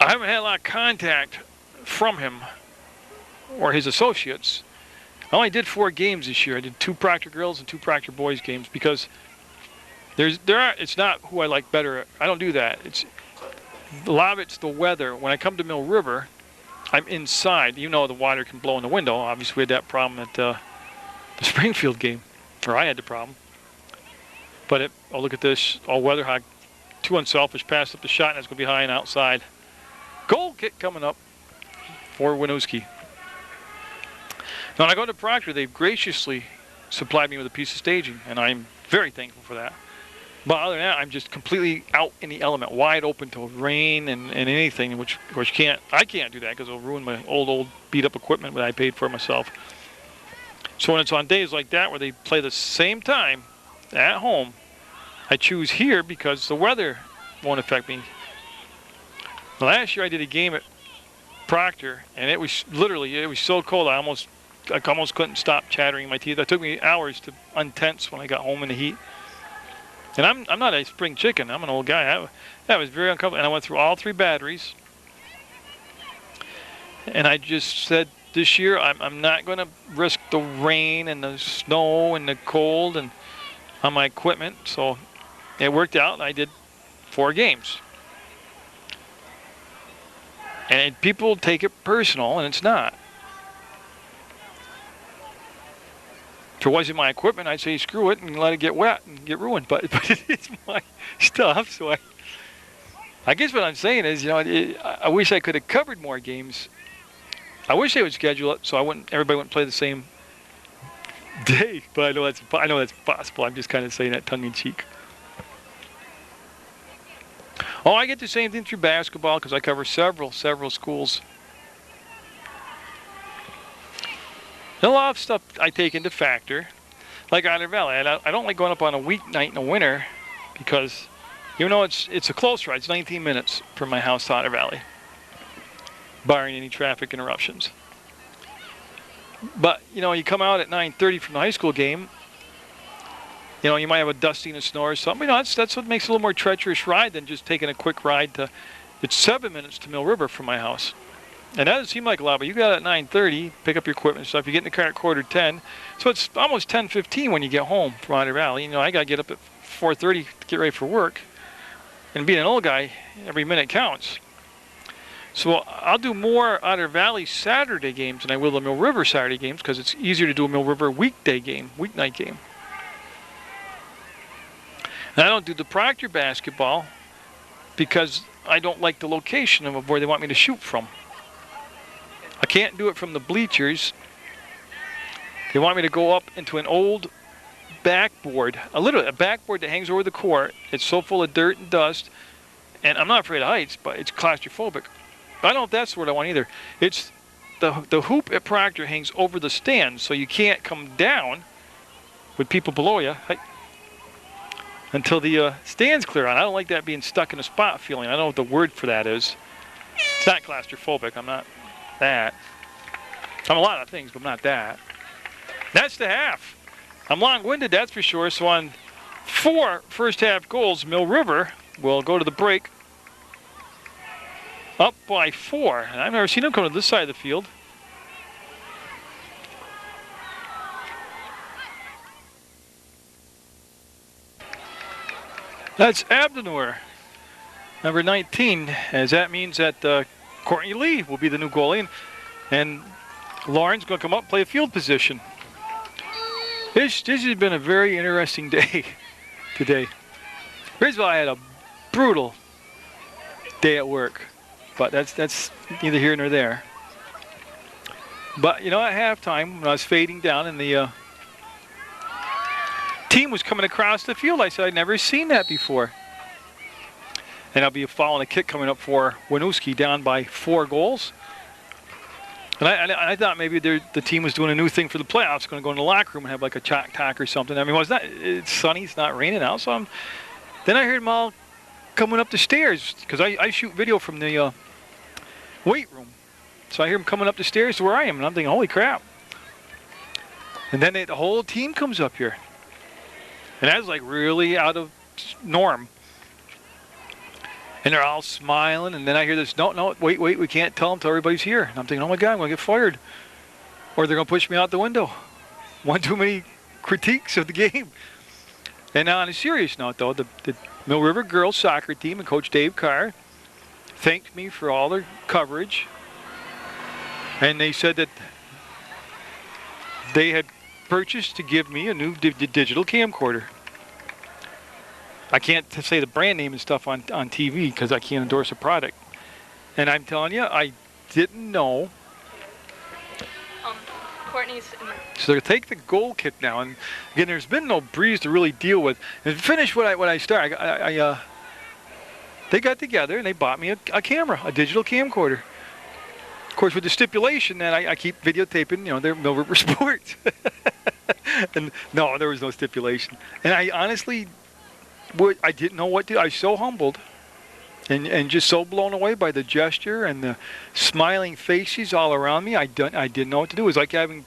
I haven't had a lot of contact from him or his associates. I only did 4 games this year. I did 2 Proctor girls and 2 Proctor boys games because it's not who I like better. I don't do that. A lot of it's the weather. When I come to Mill River, I'm inside. You know the water can blow in the window. Obviously, we had that problem at the Springfield game, or I had the problem. But look at this, all weather high, 2 unselfish, passed up the shot, and it's going to be high and outside. Goal kick coming up for Winooski. Now, when I go to Proctor, they've graciously supplied me with a piece of staging, and I'm very thankful for that. But other than that, I'm just completely out in the element, wide open to rain and anything, which of course I can't do that because it'll ruin my old beat up equipment that I paid for myself. So when it's on days like that where they play the same time at home, I choose here because the weather won't affect me. Last year I did a game at Proctor, and it was so cold I almost couldn't stop chattering my teeth. It took me hours to untense when I got home in the heat. And I'm not a spring chicken. I'm an old guy. That was very uncomfortable. And I went through all 3 batteries. And I just said this year I'm not going to risk the rain and the snow and the cold and on my equipment. So it worked out, and I did 4 games. And people take it personal, and it's not. If it wasn't my equipment, I'd say screw it and let it get wet and get ruined. But it's my stuff, so I guess what I'm saying is, I wish I could have covered more games. I wish they would schedule it so everybody wouldn't play the same day. But I know that's possible. I'm just kind of saying that tongue in cheek. Oh, I get the same thing through basketball because I cover several schools. And a lot of stuff I take into factor, like Otter Valley. I don't like going up on a weeknight in the winter because, even though it's a close ride, it's 19 minutes from my house to Otter Valley, barring any traffic interruptions. But, you come out at 9:30 from the high school game, you might have a dusting of snow or something. That's what makes it a little more treacherous ride than just taking a quick ride to, it's 7 minutes to Mill River from my house. And that doesn't seem like a lot, but you got at 9:30, pick up your equipment and stuff. You get in the car at 9:45. So it's almost 10:15 when you get home from Otter Valley. I got to get up at 4:30 to get ready for work. And being an old guy, every minute counts. So I'll do more Otter Valley Saturday games than I will the Mill River Saturday games because it's easier to do a Mill River weeknight game. And I don't do the Proctor basketball because I don't like the location of where they want me to shoot from. I can't do it from the bleachers. They want me to go up into an old backboard, literally a backboard that hangs over the court. It's so full of dirt and dust, and I'm not afraid of heights, but it's claustrophobic. I don't know if that's what I want either. It's the hoop at Proctor hangs over the stands, so you can't come down with people below you until the stands clear on. I don't like that being stuck in a spot feeling. I don't know what the word for that is. It's not claustrophobic. I'm not that. I'm a lot of things, but I'm not that. That's the half. I'm long-winded, that's for sure. So on 4 first-half goals, Mill River will go to the break up by 4. And I've never seen them come to this side of the field. That's Abdenur, number 19, as that means that Courtney Lee will be the new goalie, and Lauren's going to come up and play a field position. This has been a very interesting day today. First of all, I had a brutal day at work, but that's neither here nor there. But, at halftime, when I was fading down and the team was coming across the field, I said I'd never seen that before. And I'll be following a kick coming up for Winooski down by 4 goals. And I thought maybe the team was doing a new thing for the playoffs, going to go in the locker room and have like a chalk talk or something. I mean, it's sunny, it's not raining out. So then I heard them all coming up the stairs because I shoot video from the weight room. So I hear him coming up the stairs to where I am, and I'm thinking, holy crap. And then the whole team comes up here. And that's like really out of norm. And they're all smiling, and then I hear this, no, wait, we can't tell them till everybody's here. And I'm thinking, oh my God, I'm going to get fired. Or they're going to push me out the window. One too many critiques of the game. And now on a serious note, though, the Mill River girls soccer team and Coach Dave Carr thanked me for all their coverage. And they said that they had purchased to give me a new digital camcorder. I can't say the brand name and stuff on TV because I can't endorse a product. And I'm telling you, I didn't know. Courtney's. So take the goal kick now, and again, there's been no breeze to really deal with. And finish what I started. They got together and they bought me a camera, a digital camcorder. Of course, with the stipulation that I keep videotaping, their Mill River sports. And no, there was no stipulation. And I honestly, I didn't know what to do. I was so humbled and just so blown away by the gesture and the smiling faces all around me. I didn't know what to do. It was like having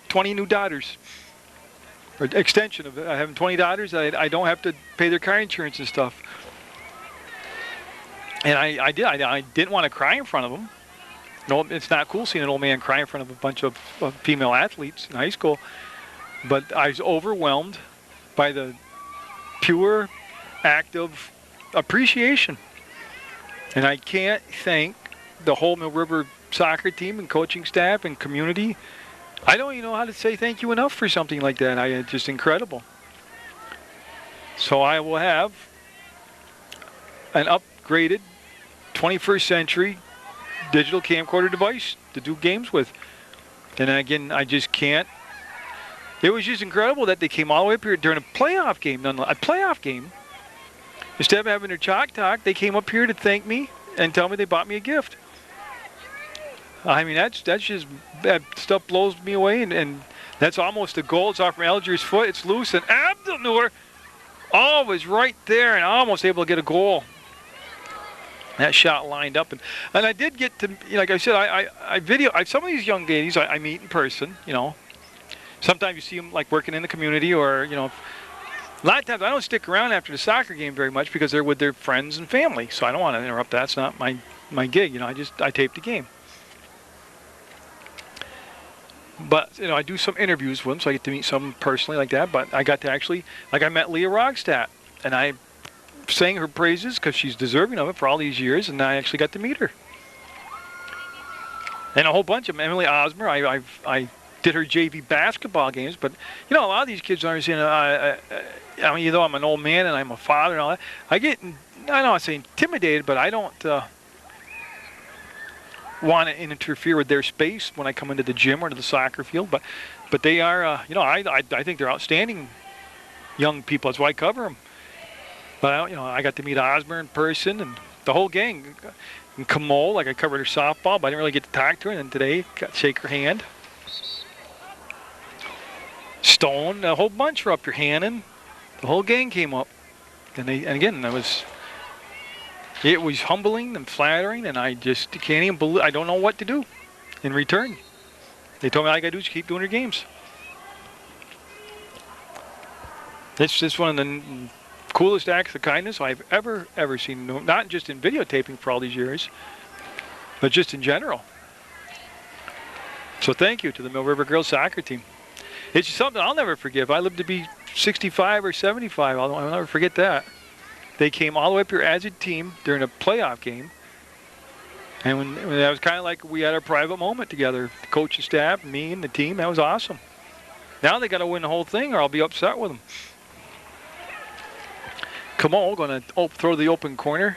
20 new daughters. Or extension of having 20 daughters. I don't have to pay their car insurance and stuff. And I didn't want to cry in front of them. No, it's not cool seeing an old man cry in front of a bunch of female athletes in high school. But I was overwhelmed by the pure act of appreciation. And I can't thank the whole Mill River soccer team and coaching staff and community. I don't even know how to say thank you enough for something like that. It's just incredible. So I will have an upgraded 21st century digital camcorder device to do games with. And again, I just can't. It was just incredible that they came all the way up here during a playoff game. A playoff game. Instead of having their chalk talk, they came up here to thank me and tell me they bought me a gift. I mean, that's just, that stuff blows me away. And that's almost a goal. It's off from Alger's foot. It's loose. And Abdelnour was right there and almost able to get a goal. That shot lined up, and I did get to, like I said, I video some of these young ladies I meet in person. Sometimes you see them like working in the community, or a lot of times I don't stick around after the soccer game very much because they're with their friends and family. So I don't want to interrupt that. It's not my gig. I tape the game. But I do some interviews with them, so I get to meet some personally like that. But I got to actually, I met Leah Rogstad, and I sang her praises because she's deserving of it for all these years, and I actually got to meet her. And a whole bunch of them. Emily Osmer, I did her JV basketball games, but a lot of these kids aren't saying, I mean, I'm an old man and I'm a father and all that. I don't want to say intimidated, but I don't want to interfere with their space when I come into the gym or to the soccer field. But they are, I think they're outstanding young people. That's why I cover them. But I got to meet Osmer in person and the whole gang. And Kamol, I covered her softball, but I didn't really get to talk to her. And then today, got to shake her hand. Stone, a whole bunch were up here. Hannon, the whole gang came up. And again, it was humbling and flattering, and I just can't even believe. I don't know what to do in return. They told me all I got to do is keep doing her games. It's just one of the coolest acts of kindness I've ever seen, not just in videotaping for all these years, but just in general. So thank you to the Mill River girls soccer team. It's something I'll never forget. If I live to be 65 or 75, I'll never forget that. They came all the way up here as a team during a playoff game, and when that was kind of like we had our private moment together, the coaching staff, me and the team. That was awesome. Now they got to win the whole thing or I'll be upset with them. Kamol going to throw the open corner,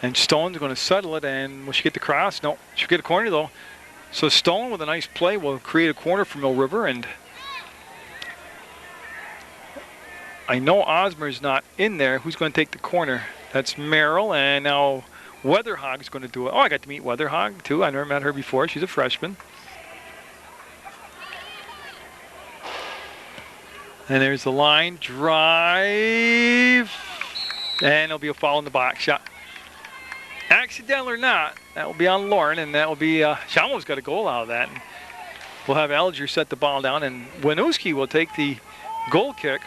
and Stone's going to settle it, and will she get the cross? No, she'll get a corner though. So Stone with a nice play will create a corner for Mill River, and I know Osmer's not in there. Who's going to take the corner? That's Merrill, and now Weatherhog's going to do it. Oh, I got to meet Weatherhog too. I never met her before. She's a freshman. And there's the line drive. And there'll be a foul in the box shot. Accidental or not, that will be on Lauren, and that will be, she almost got a goal out of that. And we'll have Alger set the ball down, and Winooski will take the goal kick.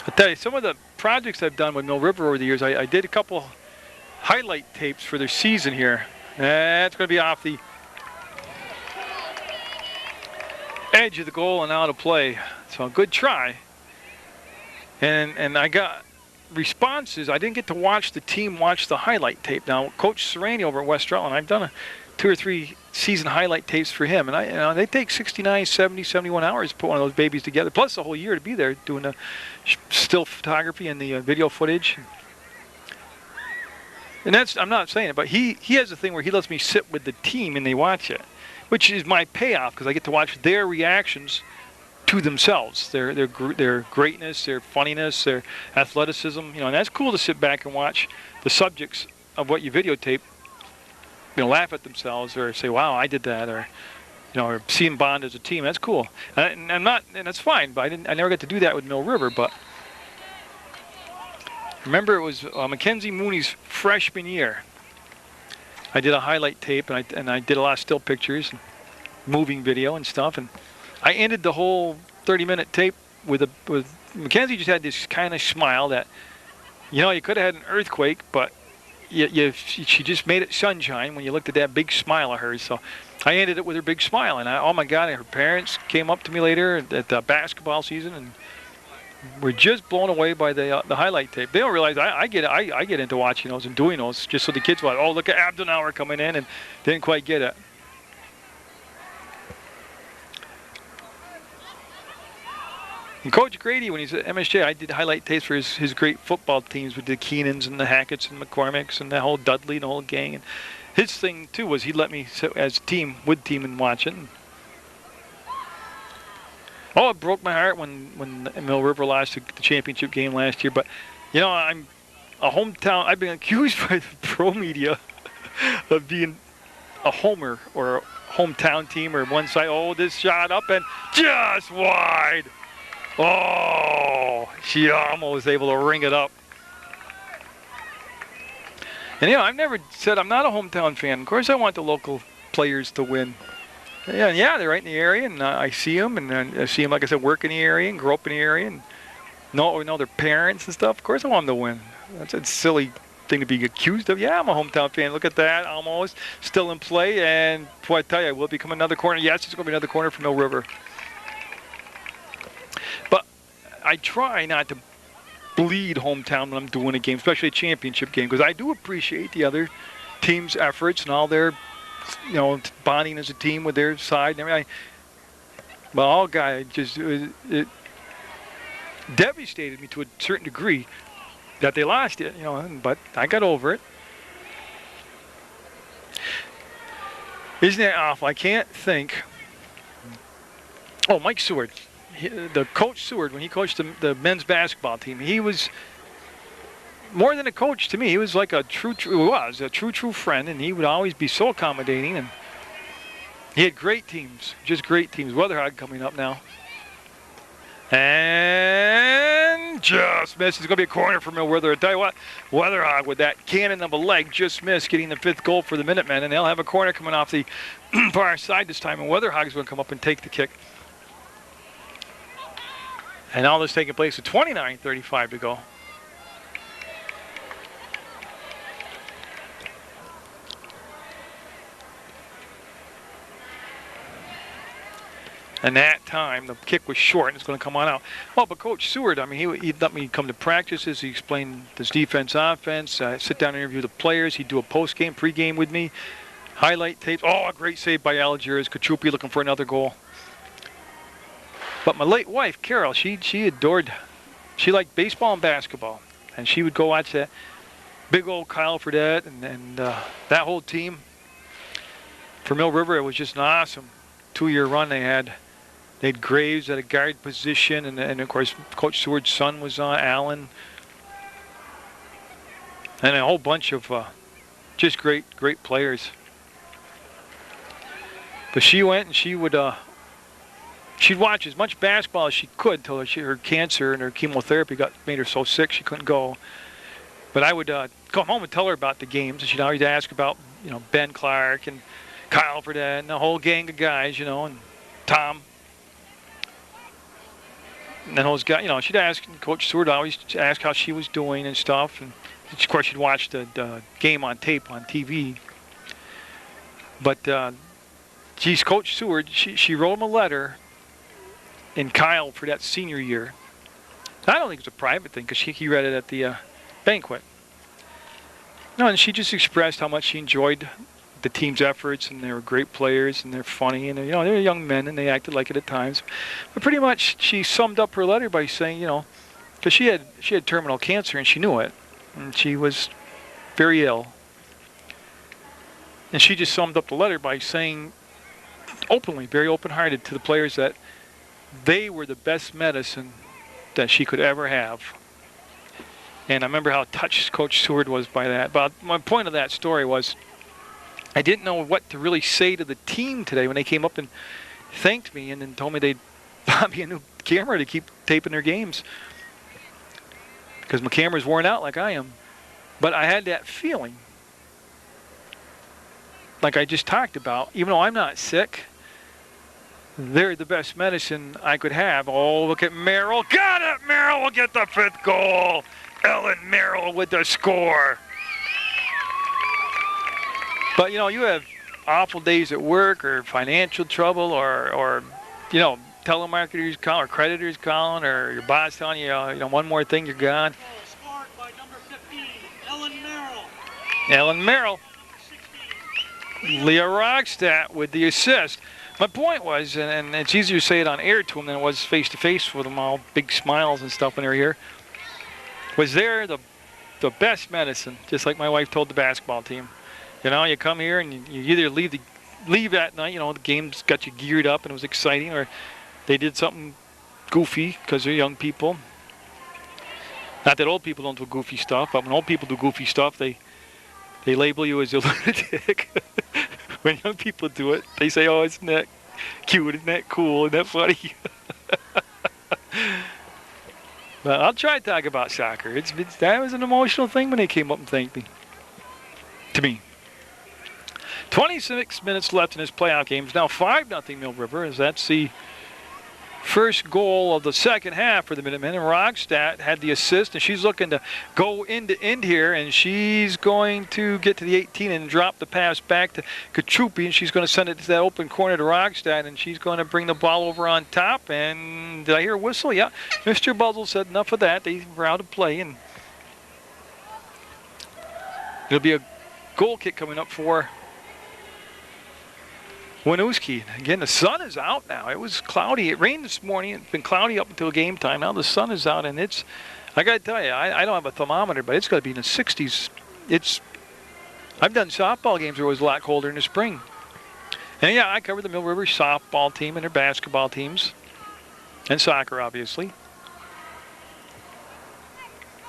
I'll tell you, some of the projects I've done with Mill River over the years, I did a couple highlight tapes for their season here. That's going to be off the edge of the goal and out of play. So a good try. And I got responses. I didn't get to watch the team watch the highlight tape. Now, Coach Serrani over at West Rutland, I've done 2 or 3 season highlight tapes for him, and they take 69, 70, 71 hours to put one of those babies together, plus a whole year to be there doing the still photography and the video footage. And that's, I'm not saying it, but he has a thing where he lets me sit with the team and they watch it, which is my payoff because I get to watch their reactions to themselves, their greatness, their funniness, their athleticism, you know, and that's cool to sit back and watch the subjects of what you videotape, you know, laugh at themselves or say, "Wow, I did that," or you know, or see them bond as a team. That's cool, and I'm not, and that's fine. But I never got to do that with Mill River. But remember, it was Mackenzie Mooney's freshman year. I did a highlight tape, and I did a lot of still pictures, and moving video and stuff, and I ended the whole 30-minute tape with Mackenzie just had this kind of smile that, you know, you could have had an earthquake, but she just made it sunshine when you looked at that big smile of hers. So I ended it with her big smile, and oh my God, her parents came up to me later at the basketball season and were just blown away by the highlight tape. They don't realize I get into watching those and doing those just so the kids watch. Oh, look at Abdenauer coming in, and didn't quite get it. And Coach Grady, when he's at MSJ, I did highlight tapes for his great football teams with the Keenans and the Hacketts and McCormicks and the whole Dudley and the whole gang. And his thing, too, was he'd let me sit as a team, with team, and watch it. Oh, it broke my heart when Mill River lost the championship game last year. But, you know, I'm a hometown. I've been accused by the pro media of being a homer or a hometown team or one side. Oh, this shot up and just wide. Oh, she almost was able to ring it up. And, you know, I've never said I'm not a hometown fan. Of course, I want the local players to win. Yeah, they're right in the area, and I see them, and I see them, like I said, work in the area and grow up in the area, and know their parents and stuff. Of course, I want them to win. That's a silly thing to be accused of. Yeah, I'm a hometown fan. Look at that, almost still in play, and boy, I tell you, will it become another corner? Yes, it's going to be another corner for Mill River. But I try not to bleed hometown when I'm doing a game, especially a championship game, because I do appreciate the other team's efforts and all their, you know, bonding as a team with their side and everything. But all guy just it devastated me to a certain degree that they lost it, you know. But I got over it. Isn't that awful? I can't think. Oh, Mike Seward. The coach Seward, when he coached the men's basketball team, he was more than a coach to me. He was like a true friend, and he would always be so accommodating. And he had great teams, just great teams. Weatherhog coming up now, and just missed. It's going to be a corner for Mill River. I tell you what, Weatherhog with that cannon of a leg just missed, getting the 5th goal for the Minutemen, and they'll have a corner coming off the far side this time. And Weatherhog's going to come up and take the kick. And all this taking place with 29:35 to go. And that time, the kick was short, and it's going to come on out. Well, but Coach Seward, I mean, he'd let me come to practices. He explained this defense, offense, sit down and interview the players. He'd do a post-game, pre-game with me, highlight tapes. Oh, a great save by Algiers. Kachupi looking for another goal. But my late wife, Carol, she liked baseball and basketball. And she would go watch that big old Kyle Fredette and that whole team. For Mill River, it was just an awesome 2-year run they had. They had Graves at a guard position, and of course, Coach Seward's son was Allen. And a whole bunch of just great players. But she went and she would she'd watch as much basketball as she could till her cancer and her chemotherapy made her so sick she couldn't go. But I would come home and tell her about the games, and she'd always ask about, you know, Ben Clark and Kyle Fredette and the whole gang of guys, you know, and Tom. And then those guys, you know, she'd ask Coach Seward always ask how she was doing and stuff. And of course, she'd watch the game on tape on TV. But geez, Coach Seward, she wrote him a letter in Kyle for that senior year. I don't think it was a private thing because he read it at the banquet. No, and she just expressed how much she enjoyed the team's efforts, and they were great players, and they're funny, and you know, they're young men, and they acted like it at times. But pretty much, she summed up her letter by saying, you know, because she had terminal cancer, and she knew it, and she was very ill. And she just summed up the letter by saying, openly, very open-hearted to the players, that they were the best medicine that she could ever have. And I remember how touched Coach Seward was by that. But my point of that story was, I didn't know what to really say to the team today when they came up and thanked me and then told me they'd buy me a new camera to keep taping their games, because my camera's worn out like I am. But I had that feeling, like I just talked about, even though I'm not sick, they're the best medicine I could have. Oh, look at Merrill. Got it! Merrill will get the 5th goal. Ellen Merrill with the score. But, you know, you have awful days at work or financial trouble or you know, telemarketers calling or creditors calling or your boss telling you, you know, one more thing, you're gone. Scored by number 15, Ellen Merrill. Ellen Merrill. Leah Rockstadt with the assist. My point was, and it's easier to say it on air to them than it was face-to-face with them all, big smiles and stuff when they were here, was they're the best medicine, just like my wife told the basketball team. You know, you come here and you either leave that night, you know, the game's got you geared up and it was exciting, or they did something goofy because they're young people. Not that old people don't do goofy stuff, but when old people do goofy stuff, they label you as a lunatic. When young people do it, they say, oh, isn't that cute, isn't that cool, isn't that funny? But I'll try to talk about soccer. That was an emotional thing when they came up and thanked me. To me. 26 minutes left in this playoff game. It's now 5-0 Mill River, as that's the first goal of the second half for the Minutemen. And Rockstadt had the assist, and she's looking to go end to end here, and she's going to get to the 18 and drop the pass back to Katrupi, and she's going to send it to that open corner to Rockstadt, and she's going to bring the ball over on top. And did I hear a whistle? Yeah. Mr. Buzzle said enough of that. They were out of play, and it'll be a goal kick coming up for Winooski. Again, the sun is out now. It was cloudy. It rained this morning. It's been cloudy up until game time. Now the sun is out, and it's, I got to tell you, I don't have a thermometer, but it's got to be in the 60s. I've done softball games where it was a lot colder in the spring. And yeah, I covered the Mill River softball team and their basketball teams, and soccer, obviously.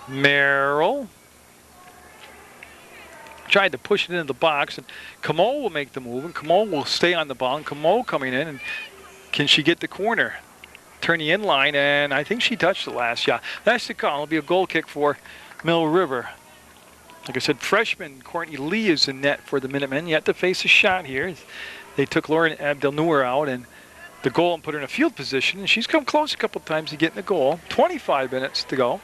Merrill tried to push it into the box, and Camo will make the move, and Camo will stay on the ball, and Camo coming in, and can she get the corner? Turn the in line, and I think she touched the last shot. That's the call. It'll be a goal kick for Mill River. Like I said, freshman Courtney Lee is in net for the Minutemen. Yet to face a shot here. They took Lauren Abdelnour out, and the goal and put her in a field position, and she's come close a couple times to getting the goal. 25 minutes to go.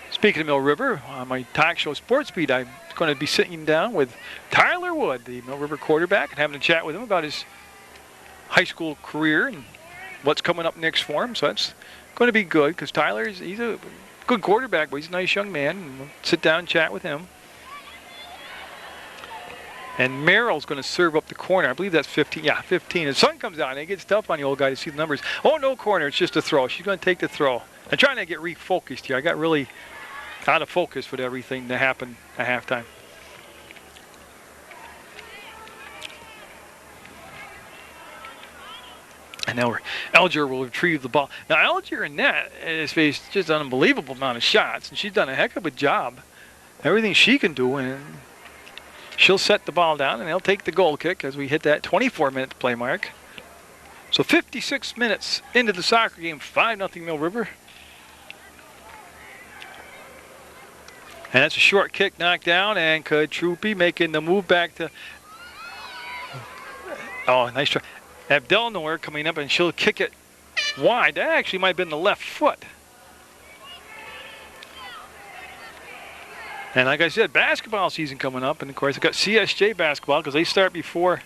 Speaking of Mill River, on my talk show Sports Beat, I'm going to be sitting down with Tyler Wood, the Mill River quarterback, and having a chat with him about his high school career and what's coming up next for him. So that's going to be good, because Tyler, he's a good quarterback, but he's a nice young man, and we'll sit down and chat with him. And Merrill's going to serve up the corner. I believe that's 15. Yeah, 15. And the sun comes out, and it gets tough on the old guy to see the numbers. Oh, no corner. It's just a throw. She's going to take the throw. I'm trying to get refocused here. I got really out of focus with everything that happened at halftime. And now Alger will retrieve the ball. Now, Alger in net has faced just an unbelievable amount of shots, and she's done a heck of a job. Everything she can do, and she'll set the ball down, and they'll take the goal kick as we hit that 24-minute play mark. So 56 minutes into the soccer game, 5-0 Mill River. And that's a short kick knocked down, and Katrupi making the move back to, oh, nice try. Abdelnour coming up, and she'll kick it wide. That actually might have been the left foot. And like I said, basketball season coming up, and of course I've got CSJ basketball because they start before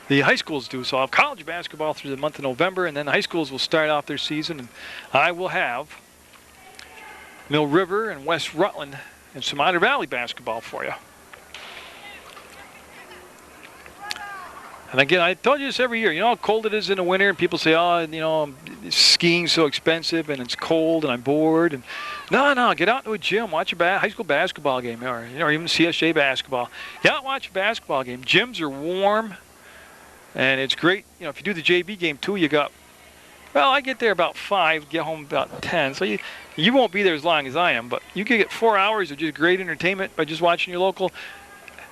the high schools do. So I'll have college basketball through the month of November, and then the high schools will start off their season, and I will have Mill River and West Rutland and some Otter Valley basketball for you. And again, I told you this every year. You know how cold it is in the winter, and people say, oh, you know, skiing's so expensive, and it's cold, and I'm bored. And no, get out to a gym, watch a high school basketball game, or even CSJ basketball. Get out and watch a basketball game. Gyms are warm, and it's great. You know, if you do the JV game too, you got, well, I get there about 5, get home about 10. So you won't be there as long as I am, but you can get 4 hours of just great entertainment by just watching your local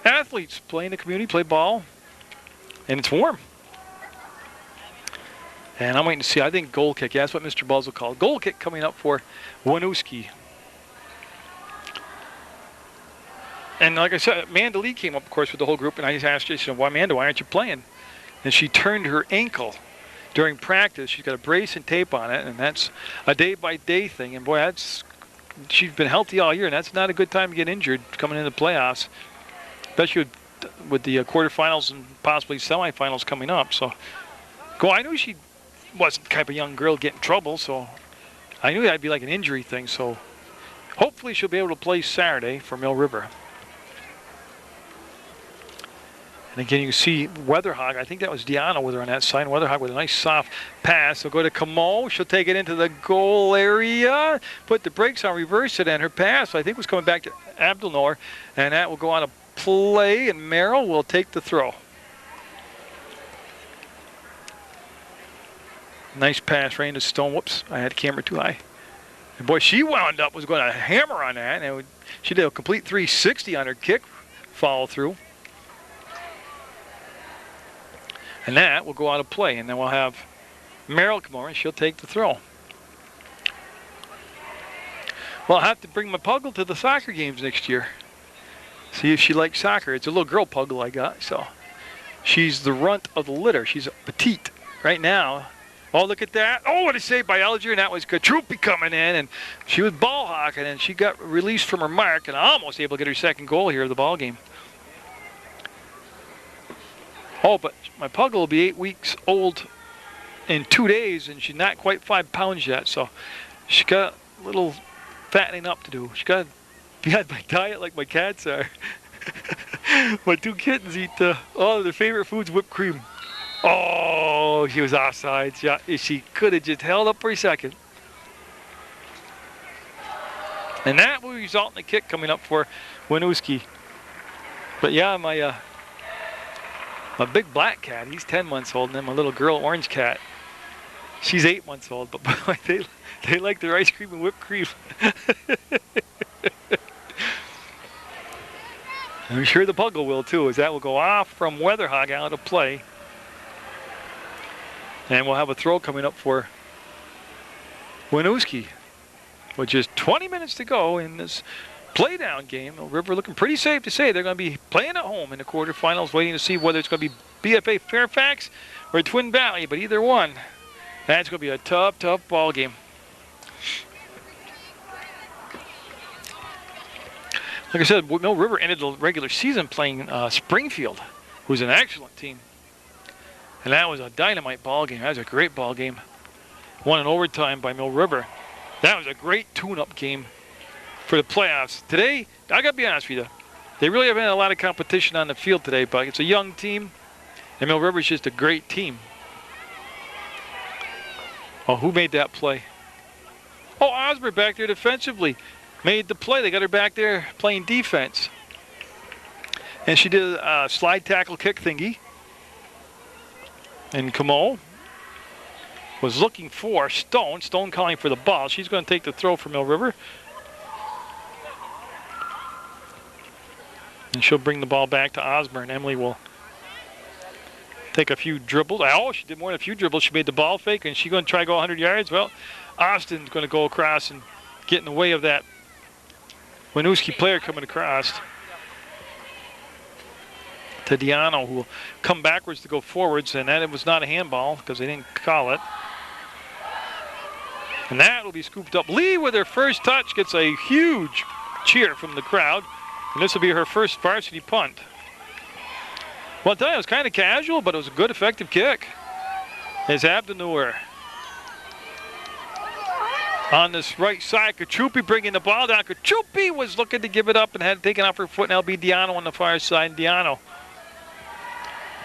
athletes play in the community, play ball. And it's warm. And I'm waiting to see, I think goal kick. Yeah, that's what Mr. Buzz will call it. Goal kick coming up for Winooski. And like I said, Amanda Lee came up, of course, with the whole group. And I just asked her, she said, well, Amanda, why aren't you playing? And she turned her ankle during practice. She's got a brace and tape on it. And that's a day-by-day thing. And boy, she's been healthy all year. And that's not a good time to get injured coming into the playoffs. Especially with the quarterfinals and possibly semifinals coming up. So, I knew she wasn't the type of young girl to get in trouble, so I knew that'd be like an injury thing. So hopefully she'll be able to play Saturday for Mill River. And again, you can see Weatherhog. I think that was Deanna with her on that side. Weatherhog with a nice soft pass. They'll go to Camo. She'll take it into the goal area, put the brakes on, reverse it, and her pass, I think, was coming back to Abdelnour, and that will go on a play, and Merrill will take the throw. Nice pass right into Stone. Whoops, I had the camera too high. And boy, she wound up, was going to hammer on that, and she did a complete 360 on her kick follow through. And that will go out of play, and then we'll have Merrill come over, and she'll take the throw. Well, I'll have to bring my Puggle to the soccer games next year. See if she likes soccer. It's a little girl Puggle I got, so she's the runt of the litter. She's petite right now. Oh, look at that. Oh, what a save by Elger, and that was Katrupi coming in, and she was ball hawking, and she got released from her mark and almost able to get her second goal here of the ball game. Oh, but my Puggle will be 8 weeks old in 2 days, and she's not quite 5 pounds yet, so she's got a little fattening up to do. She's got to be on my diet like my cats are. My 2 kittens eat their favorite food's whipped cream. Oh, she was offsides. Yeah, if she could have just held up for a second. And that will result in a kick coming up for Winooski. But yeah, my big black cat, he's 10 months old, and then my little girl orange cat, she's 8 months old. But boy, they like their ice cream and whipped cream. I'm sure the Puggle will too, as that will go off from Weatherhog out of play. And we'll have a throw coming up for Winooski, with just 20 minutes to go in this playdown game. River looking pretty safe to say they're going to be playing at home in the quarterfinals, waiting to see whether it's going to be BFA Fairfax or Twin Valley, but either one, that's going to be a tough ball game. Like I said, Mill River ended the regular season playing Springfield, who's an excellent team. And that was a dynamite ball game. That was a great ball game. Won in overtime by Mill River. That was a great tune-up game for the playoffs. Today, I got to be honest with you, they really haven't had a lot of competition on the field today, but it's a young team, and Mill River's just a great team. Oh, who made that play? Oh, Osborne back there defensively made the play. They got her back there playing defense. And she did a slide tackle kick thingy. And Camo was looking for Stone. Stone calling for the ball. She's going to take the throw for Mill River. And she'll bring the ball back to Osborne. Emily will take a few dribbles. Oh, she did more than a few dribbles. She made the ball fake, and she's going to try to go 100 yards. Well, Austin's going to go across and get in the way of that Winooski player coming across to Diano, who will come backwards to go forwards, and that was not a handball because they didn't call it. And that will be scooped up. Lee, with her first touch, gets a huge cheer from the crowd, and this will be her first varsity punt. Well, I'll tell you, it was kind of casual, but it was a good, effective kick. As Abdenur on this right side, Kachupi bringing the ball down. Kachupi was looking to give it up and had taken off her foot, and that'll be Diano on the far side. And Diano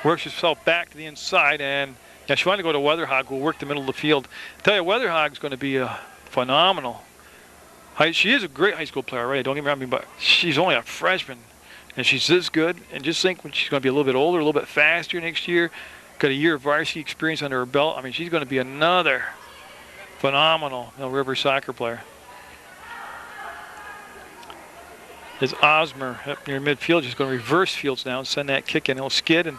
works herself back to the inside, and yeah, she wanted to go to Weatherhog, who will work the middle of the field. I tell you, Weatherhog's going to be a phenomenal. She is a great high school player, right? Don't get me wrong, but she's only a freshman. And she's this good, and just think when she's going to be a little bit older, a little bit faster next year, got a year of varsity experience under her belt. I mean, she's going to be another phenomenal Mill River soccer player. As Osmer up near midfield, just going to reverse fields now and send that kick in. He'll skid, and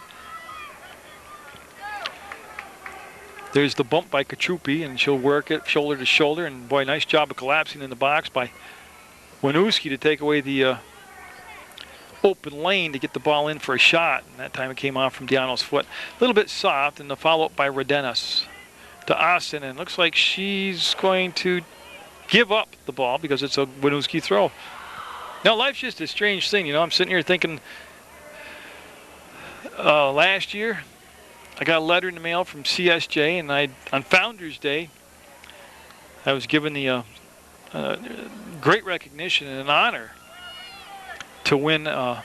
there's the bump by Kachupi, and she'll work it shoulder to shoulder. And boy, nice job of collapsing in the box by Winooski to take away the open lane to get the ball in for a shot, and that time it came off from Diano's foot. A little bit soft, and the follow-up by Rodenas to Austin, and looks like she's going to give up the ball because it's a Winooski throw. Now, life's just a strange thing, you know. I'm sitting here thinking, last year I got a letter in the mail from CSJ, and on Founders Day I was given the great recognition and an honor to win an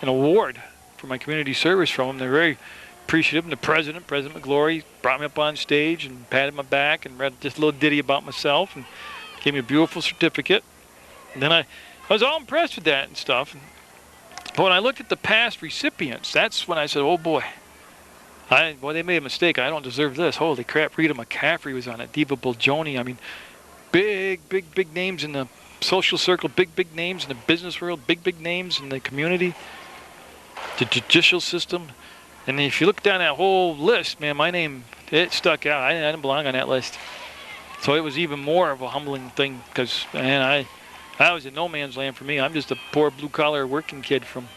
award for my community service from them. They're very appreciative. And the President McGlory, brought me up on stage and patted my back and read just a little ditty about myself and gave me a beautiful certificate. And then I was all impressed with that and stuff. But when I looked at the past recipients, that's when I said, oh boy, they made a mistake. I don't deserve this. Holy crap, Rita McCaffrey was on it. Diva Boljoni. I mean, big names in the social circle, big names in the business world, big names in the community, the judicial system. And if you look down that whole list, man, my name, it stuck out. I didn't belong on that list. So it was even more of a humbling thing because, man, I was in no man's land for me. I'm just a poor blue-collar working kid from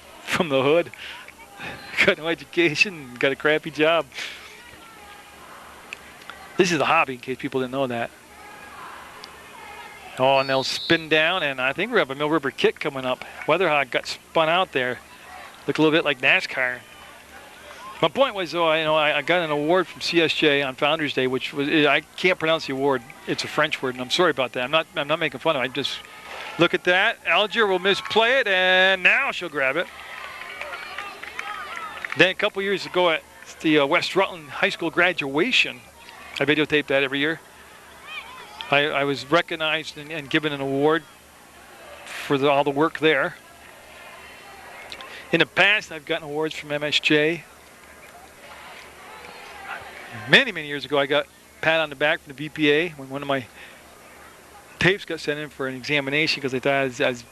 the hood. Got no education, got a crappy job. This is a hobby, in case people didn't know that. Oh, and they'll spin down, and I think we have a Mill River kick coming up. Weatherhog got spun out there. Looked a little bit like NASCAR. My point was, though, I got an award from CSJ on Founders Day, which was, I can't pronounce the award. It's a French word, and I'm sorry about that. I'm not making fun of it. I just look at that. Alger will misplay it, and now she'll grab it. Then a couple years ago at the West Rutland High School graduation, I videotape that every year. I was recognized and given an award for all the work there. In the past, I've gotten awards from MSJ. Many years ago, I got a pat on the back from the VPA when one of my tapes got sent in for an examination because they thought I was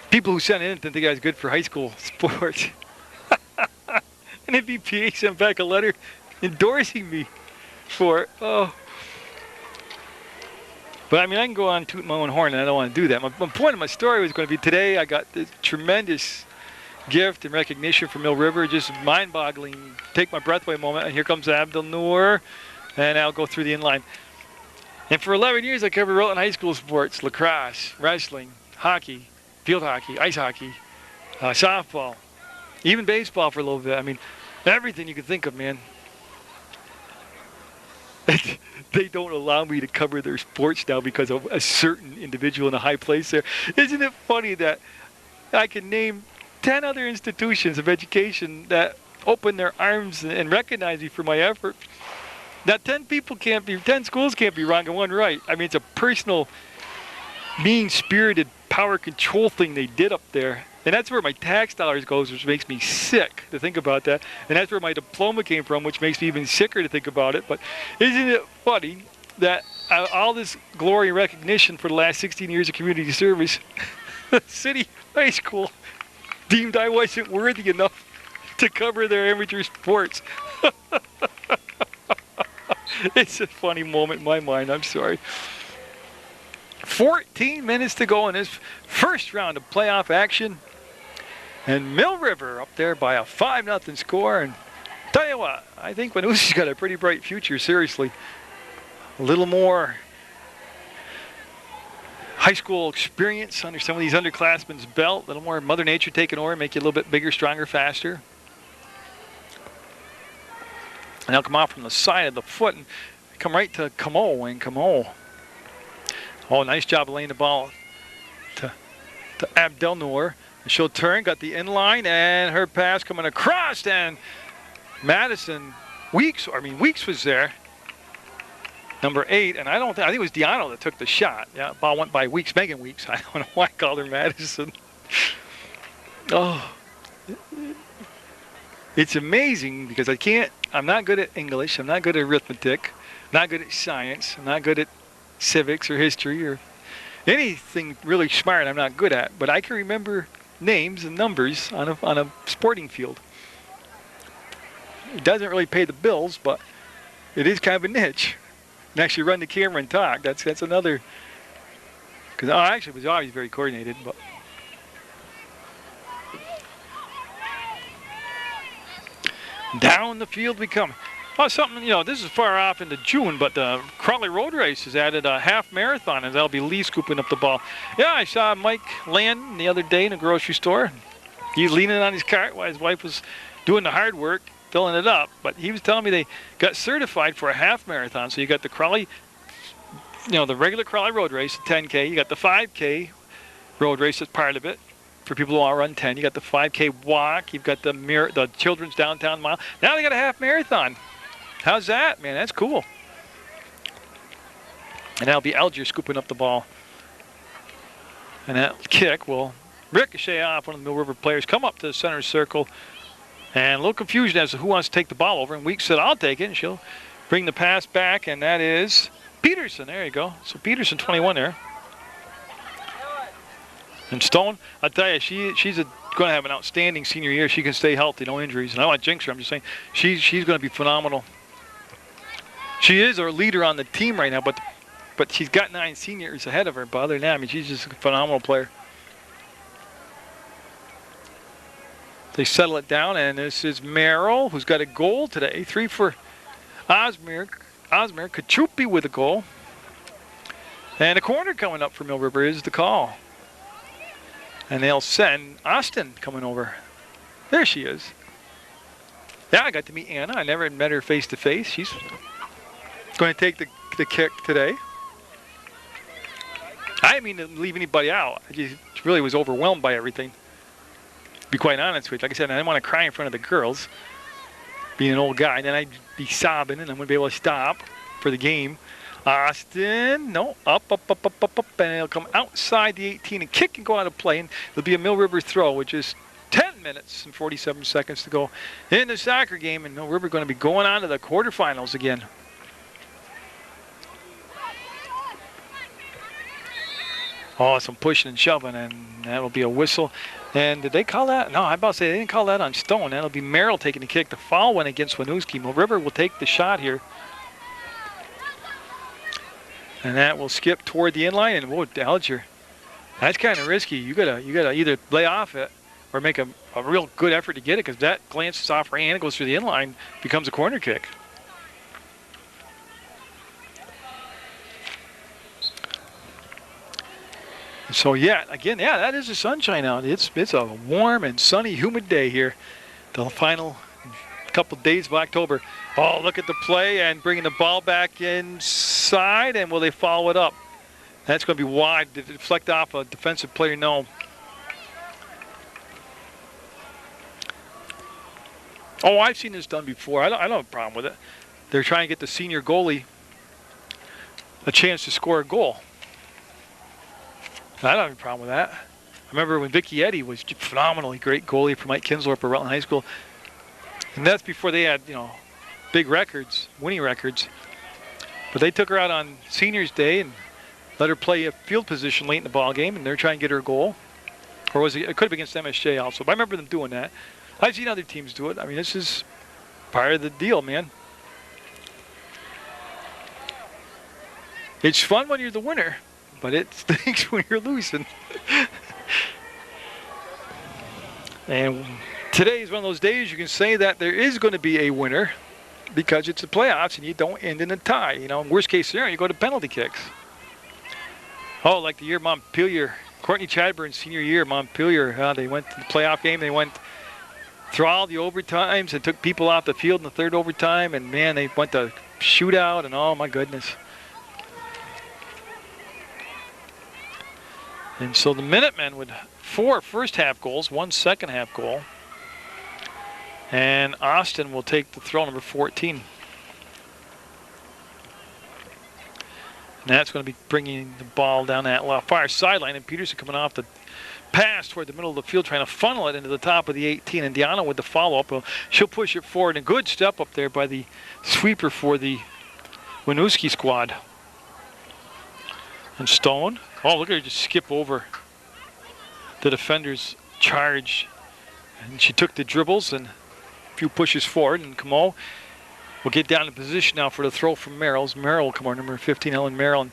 people who sent it in didn't think I was good for high school sports. And the VPA sent back a letter endorsing me for it. Oh. But I mean, I can go on tooting my own horn, and I don't want to do that. My point of my story was going to be today I got this tremendous gift and recognition from Mill River, just mind-boggling, take my breath away moment, and here comes Abdel Noor, and I'll go through the inline. And for 11 years, I covered Rutland High School sports, lacrosse, wrestling, hockey, field hockey, ice hockey, softball, even baseball for a little bit. I mean, everything you could think of, man. They don't allow me to cover their sports now because of a certain individual in a high place there. Isn't it funny that I can name 10 other institutions of education that open their arms and recognize me for my effort? Now 10 schools can't be wrong and one right. I mean, it's a personal, mean-spirited power control thing they did up there. And that's where my tax dollars goes, which makes me sick to think about that. And that's where my diploma came from, which makes me even sicker to think about it. But isn't it funny that all this glory and recognition for the last 16 years of community service, City High School deemed I wasn't worthy enough to cover their amateur sports. It's a funny moment in my mind, I'm sorry. 14 minutes to go in this first round of playoff action. And Mill River up there by a 5-0 score. And tell you what, I think Winooski's got a pretty bright future, seriously. A little more high school experience under some of these underclassmen's belt. A little more Mother Nature taking over, make you a little bit bigger, stronger, faster. And they'll come off from the side of the foot and come right to Camo. And Camo, oh, nice job of laying the ball to Abdel Noor. She'll turn, got the inline, and her pass coming across, and Weeks was there, number 8, and I think it was Diano that took the shot. Yeah, ball went by Weeks, Megan Weeks. I don't know why I called her Madison. Oh, it's amazing because I'm not good at English, I'm not good at arithmetic, not good at science, I'm not good at civics or history or anything really smart I'm not good at, but I can remember names and numbers on a sporting field. It doesn't really pay the bills, but it is kind of a niche. And actually run the camera and talk, that's another, because I actually was always very coordinated, but down the field we come. Oh, something, this is far off into June, but the Crawley Road Race has added a half marathon, and that'll be Lee scooping up the ball. Yeah, I saw Mike Land the other day in a grocery store. He's leaning on his cart while his wife was doing the hard work, filling it up. But he was telling me they got certified for a half marathon. So you got the Crawley, the regular Crawley Road Race, the 10K. You got the 5K road race as part of it. For people who want to run 10, you got the 5K walk. You've got the children's downtown mile. Now they got a half marathon. How's that, man? That's cool. And that'll be Algier scooping up the ball. And that kick will ricochet off one of the Mill River players, come up to the center circle. And a little confusion as to who wants to take the ball over. And Weeks said, I'll take it. And she'll bring the pass back. And that is Peterson. There you go. So Peterson, 21 there. And Stone, I'll tell you, she's going to have an outstanding senior year. She can stay healthy, no injuries. And I don't want to jinx her. I'm just saying she's going to be phenomenal. She is our leader on the team right now, but she's got 9 seniors ahead of her. But other than that, she's just a phenomenal player. They settle it down, and this is Merrill, who's got a goal today. 3 for Osmer. Kachupi with a goal. And a corner coming up for Mill River is the call. And they'll send Austin coming over. There she is. Yeah, I got to meet Anna. I never met her face to face. She's going to take the kick today. I didn't mean to leave anybody out. I just really was overwhelmed by everything. To be quite honest with you. Like I said, I didn't want to cry in front of the girls. Being an old guy, and then I'd be sobbing, and I'm going to be able to stop for the game. Austin, no, up, and it'll come outside the 18 and kick and go out of play. And it'll be a Mill River throw, which is 10 minutes and 47 seconds to go in the soccer game. And Mill River going to be going on to the quarterfinals again. Oh, some pushing and shoving, and that'll be a whistle. And did they call that? No, I'm about to say they didn't call that on Stone. That'll be Merrill taking the kick. The foul went against Winooski. Mill River will take the shot here. And that will skip toward the inline, and whoa, Alger. That's kind of risky. You gotta either lay off it or make a real good effort to get it, because that glances off her hand, goes through the inline, becomes a corner kick. So yeah, again, yeah, that is the sunshine out. It's a warm and sunny, humid day here. The final couple days of October. Oh, look at the play and bringing the ball back inside, and will they follow it up? That's going to be wide. Did it deflect off a defensive player? No. Oh, I've seen this done before. I don't have a problem with it. They're trying to get the senior goalie a chance to score a goal. I don't have a problem with that. I remember when Vicky Eddy was phenomenally great goalie for Mike Kinsler up at Rutland High School. And that's before they had, big records, winning records. But they took her out on Seniors Day and let her play a field position late in the ball game, and they're trying to get her a goal. Or was it could have been against MSJ also, but I remember them doing that. I've seen other teams do it. I mean, this is part of the deal, man. It's fun when you're the winner, but it stinks when you're losing. And today is one of those days you can say that there is going to be a winner because it's the playoffs and you don't end in a tie. You know, worst case scenario, you go to penalty kicks. Oh, like the year Montpelier, Courtney Chadburn's senior year, Montpelier, they went to the playoff game. They went through all the overtimes and took people off the field in the third overtime. And, man, they went to shootout and, oh, my goodness. And so the Minutemen with 4 first-half goals, 1 second-half goal. And Austin will take the throw, number 14. And that's going to be bringing the ball down that far sideline. And Peterson coming off the pass toward the middle of the field, trying to funnel it into the top of the 18. And Deanna with the follow-up. Well, she'll push it forward. And a good step up there by the sweeper for the Winooski squad. And Stone. Oh, look at her just skip over the defender's charge. And she took the dribbles and a few pushes forward. And Camo will get down in position now for the throw from Merrill. Merrill will come on, number 15, Ellen Merrill. And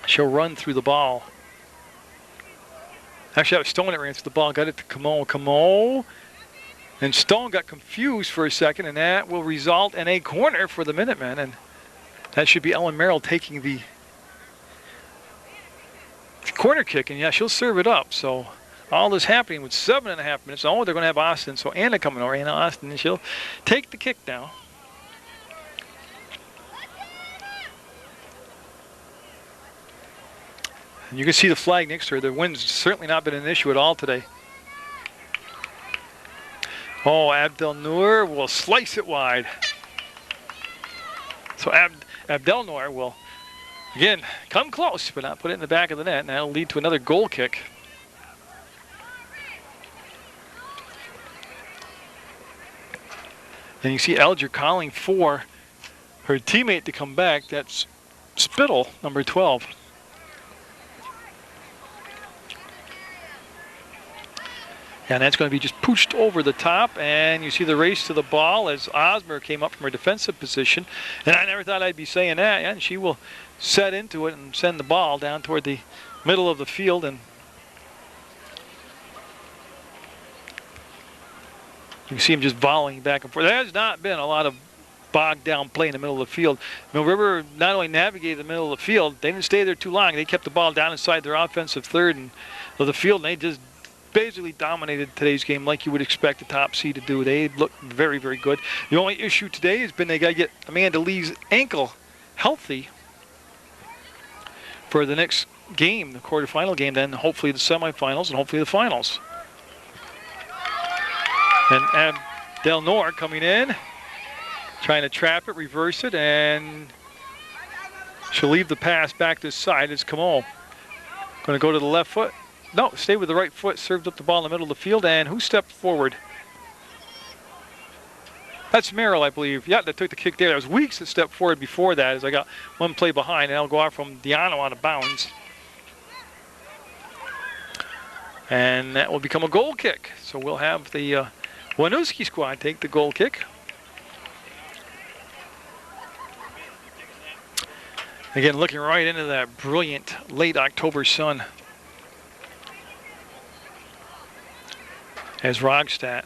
she'll run through the ball. Actually, that was Stone that ran through the ball. Got it to Camo. Camo. And Stone got confused for a second, and that will result in a corner for the Minutemen. And that should be Ellen Merrill taking the corner kick. And, yeah, she'll serve it up. So all this happening with 7.5 minutes. Oh, they're going to have Austin. So Anna coming over, Anna Austin, and she'll take the kick now. And you can see the flag next to her. The wind's certainly not been an issue at all today. Oh, Abdel Noor will slice it wide. So Abdel Noor will, again, come close, but not put it in the back of the net. And that'll lead to another goal kick. And you see Alger calling for her teammate to come back. That's Spittle, number 12. And that's going to be just pushed over the top. And you see the race to the ball as Osmer came up from her defensive position. And I never thought I'd be saying that. And she will set into it and send the ball down toward the middle of the field. And you can see him just volleying back and forth. There has not been a lot of bogged down play in the middle of the field. Mill River not only navigated the middle of the field, they didn't stay there too long. They kept the ball down inside their offensive third of the field, and they just basically dominated today's game like you would expect the top seed to do. They looked very, very good. The only issue today has been they got to get Amanda Lee's ankle healthy for the next game, the quarterfinal game, then hopefully the semifinals and hopefully the finals. And Abdel Noor coming in, trying to trap it, reverse it, and she'll leave the pass back this side. It's Camo. Going to go to the left foot. No, stay with the right foot, served up the ball in the middle of the field, and who stepped forward? That's Merrill, I believe. Yeah, that took the kick there. There was Weeks that stepped forward before that as I got one play behind, and I'll go out from Diano out of bounds. And that will become a goal kick. So we'll have the Winooski squad take the goal kick. Again, looking right into that brilliant late October sun. As Rogstad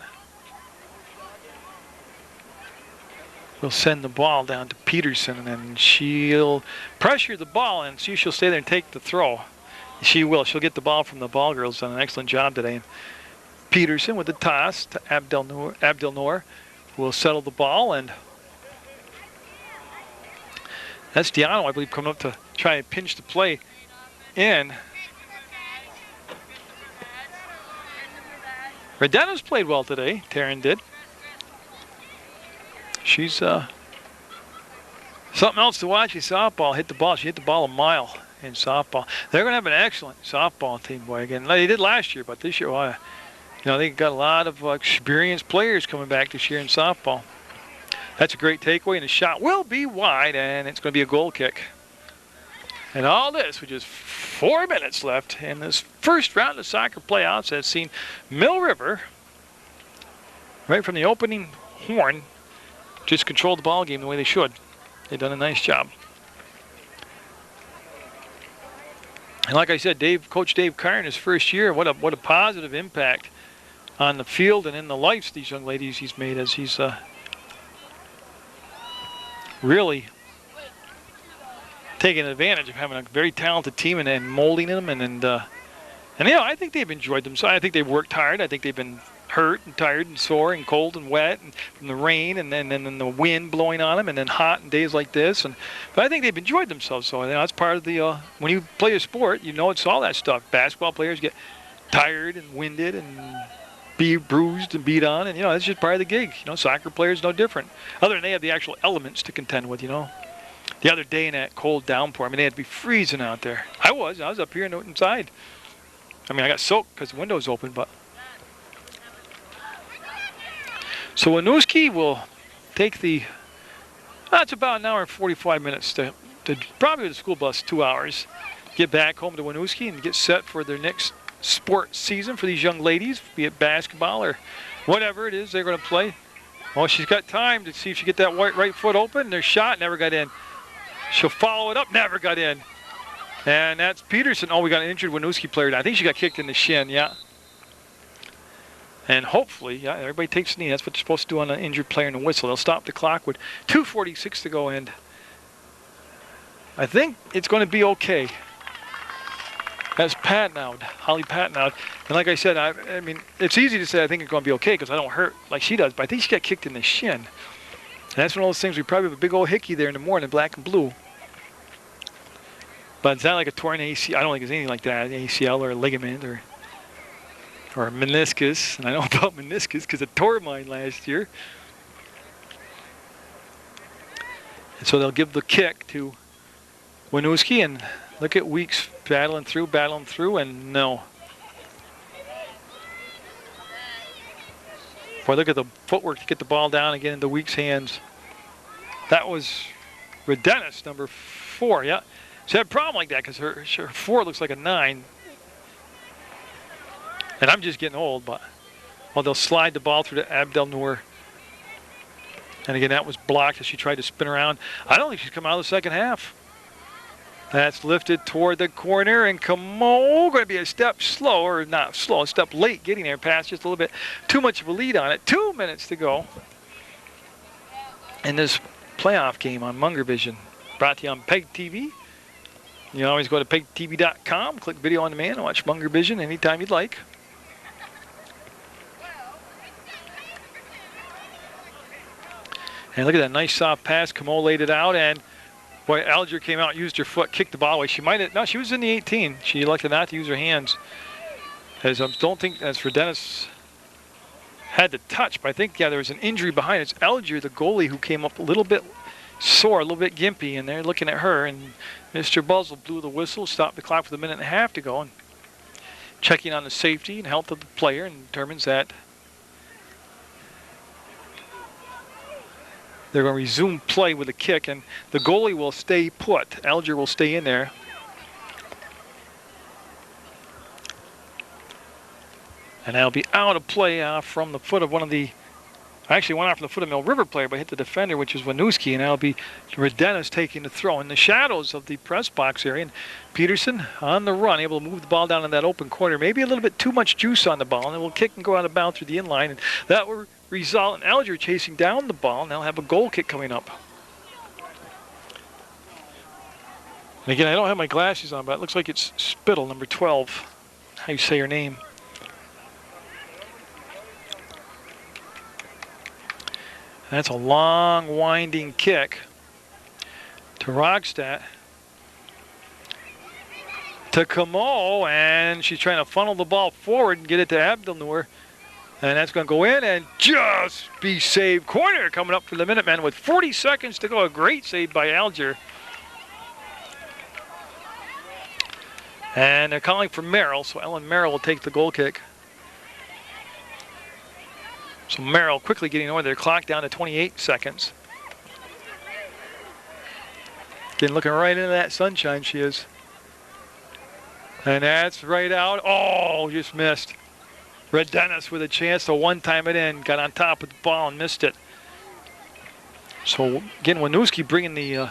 will send the ball down to Peterson, and then she'll pressure the ball, and see she'll stay there and take the throw. She will. She'll get the ball from the ball girls. Done an excellent job today. And Peterson with the toss to Abdel Noor will settle the ball, and that's Diano, I believe, coming up to try and pinch the play in. Redano's played well today. Taryn did. She's something else to watch. Softball hit the ball. She hit the ball a mile in softball. They're going to have an excellent softball team, boy. Again, they did last year, but this year, you know, they got a lot of experienced players coming back this year in softball. That's a great takeaway, and the shot will be wide, and it's going to be a goal kick. And all this with just 4 minutes left in this first round of soccer playoffs has seen Mill River, right from the opening horn, just control the ball game the way they should. They've done a nice job. And like I said, Coach Dave Carr in his first year, what a positive impact on the field and in the lives of these young ladies he's made, as he's really taking advantage of having a very talented team and molding them, and I think they've enjoyed themselves. I think they've worked hard. I think they've been hurt and tired and sore and cold and wet and from the rain and then the wind blowing on them and then hot and days like this. But I think they've enjoyed themselves. So that's part of the when you play a sport, it's all that stuff. Basketball players get tired and winded and be bruised and beat on, and it's just part of the gig. Soccer players no different. Other than they have the actual elements to contend with. The other day in that cold downpour, they had to be freezing out there. I was up here inside. I got soaked because the window's open, but. So Winooski will take it's about an hour and 45 minutes to probably with the school bus, 2 hours, get back home to Winooski and get set for their next sport season for these young ladies, be it basketball or whatever it is they're going to play. Well, she's got time to see if she get that right foot open. Their shot never got in. She'll follow it up, never got in. And that's Peterson. Oh, we got an injured Winooski player. I think she got kicked in the shin, yeah. And hopefully, everybody takes a knee. That's what they're supposed to do on an injured player in a whistle. They'll stop the clock with 2:46 to go, and I think it's going to be okay. That's Patnaud, Holly Patnaud. And like I said, it's easy to say I think it's going to be okay because I don't hurt like she does, but I think she got kicked in the shin. And that's one of those things we probably have a big old hickey there in the morning, black and blue. But it's not like a torn ACL. I don't think it's anything like that, an ACL or a ligament or a meniscus. And I know about meniscus because I tore mine last year. And so they'll give the kick to Winooski, and look at Weeks battling through, and no. Boy, look at the footwork to get the ball down again into Weeks' hands. That was Redenis, number 4, yeah. She had a problem like that because her 4 looks like a 9. And I'm just getting old, but they'll slide the ball through to Abdel Noor. And again, that was blocked as she tried to spin around. I don't think she's come out of the second half. That's lifted toward the corner, and Camo going to be a step slow, or not slow, a step late getting there, past just a little bit too much of a lead on it. 2 minutes to go in this playoff game on Munger Vision. Brought to you on PEGTV. You can always go to PEGTV.com, click video on demand, and watch Munger Vision anytime you'd like. And look at that nice soft pass. Camo laid it out, and boy, Alger came out, used her foot, kicked the ball away. She might have, no, she was in the 18. She elected not to use her hands. As I don't think, as for Dennis, had to touch, but I think, there was an injury behind it. It's Alger, the goalie, who came up a little bit sore, a little bit gimpy, and they're looking at her, and Mr. Buzzle blew the whistle, stopped the clock with 1.5 minutes to go, and checking on the safety and health of the player, and determines that they're going to resume play with a kick, and the goalie will stay put. Alger will stay in there. And that'll be out of play from the foot of one of the, actually went off from the foot of Mill River player, but hit the defender, which is Winooski, and that'll be Redenis taking the throw. In the shadows of the press box area, and Peterson on the run, able to move the ball down in that open corner. Maybe a little bit too much juice on the ball, and it will kick and go out of bounds through the inline, and that will result in Alger chasing down the ball, and they'll have a goal kick coming up. And again, I don't have my glasses on, but it looks like it's Spittle, number 12. How you say her name. And that's a long, winding kick to Rogstad. To Camo, and she's trying to funnel the ball forward and get it to Abdelnour. And that's going to go in and just be saved. Corner coming up for the Minutemen with 40 seconds to go. A great save by Alger. And they're calling for Merrill, so Ellen Merrill will take the goal kick. So Merrill quickly getting over their clock down to 28 seconds. Again, looking right into that sunshine, she is. And that's right out. Oh, just missed. Red Dennis with a chance to one-time it in. Got on top of the ball and missed it. So, again, Winooski bringing the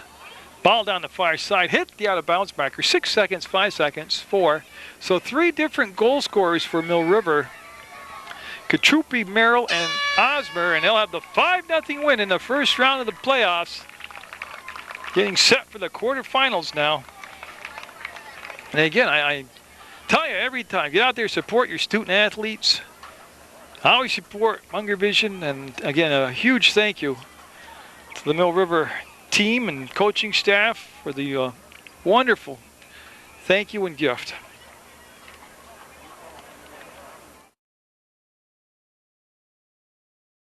ball down the far side. Hit the out-of-bounds marker. 6 seconds, 5 seconds, 4. So 3 different goal scorers for Mill River. Katrupi, Merrill, and Osmer. And they'll have the 5-0 win in the first round of the playoffs. Getting set for the quarterfinals now. And again, I tell you every time, get out there, support your student athletes. I always support Munger Vision, and again, a huge thank you to the Mill River team and coaching staff for the wonderful thank you and gift.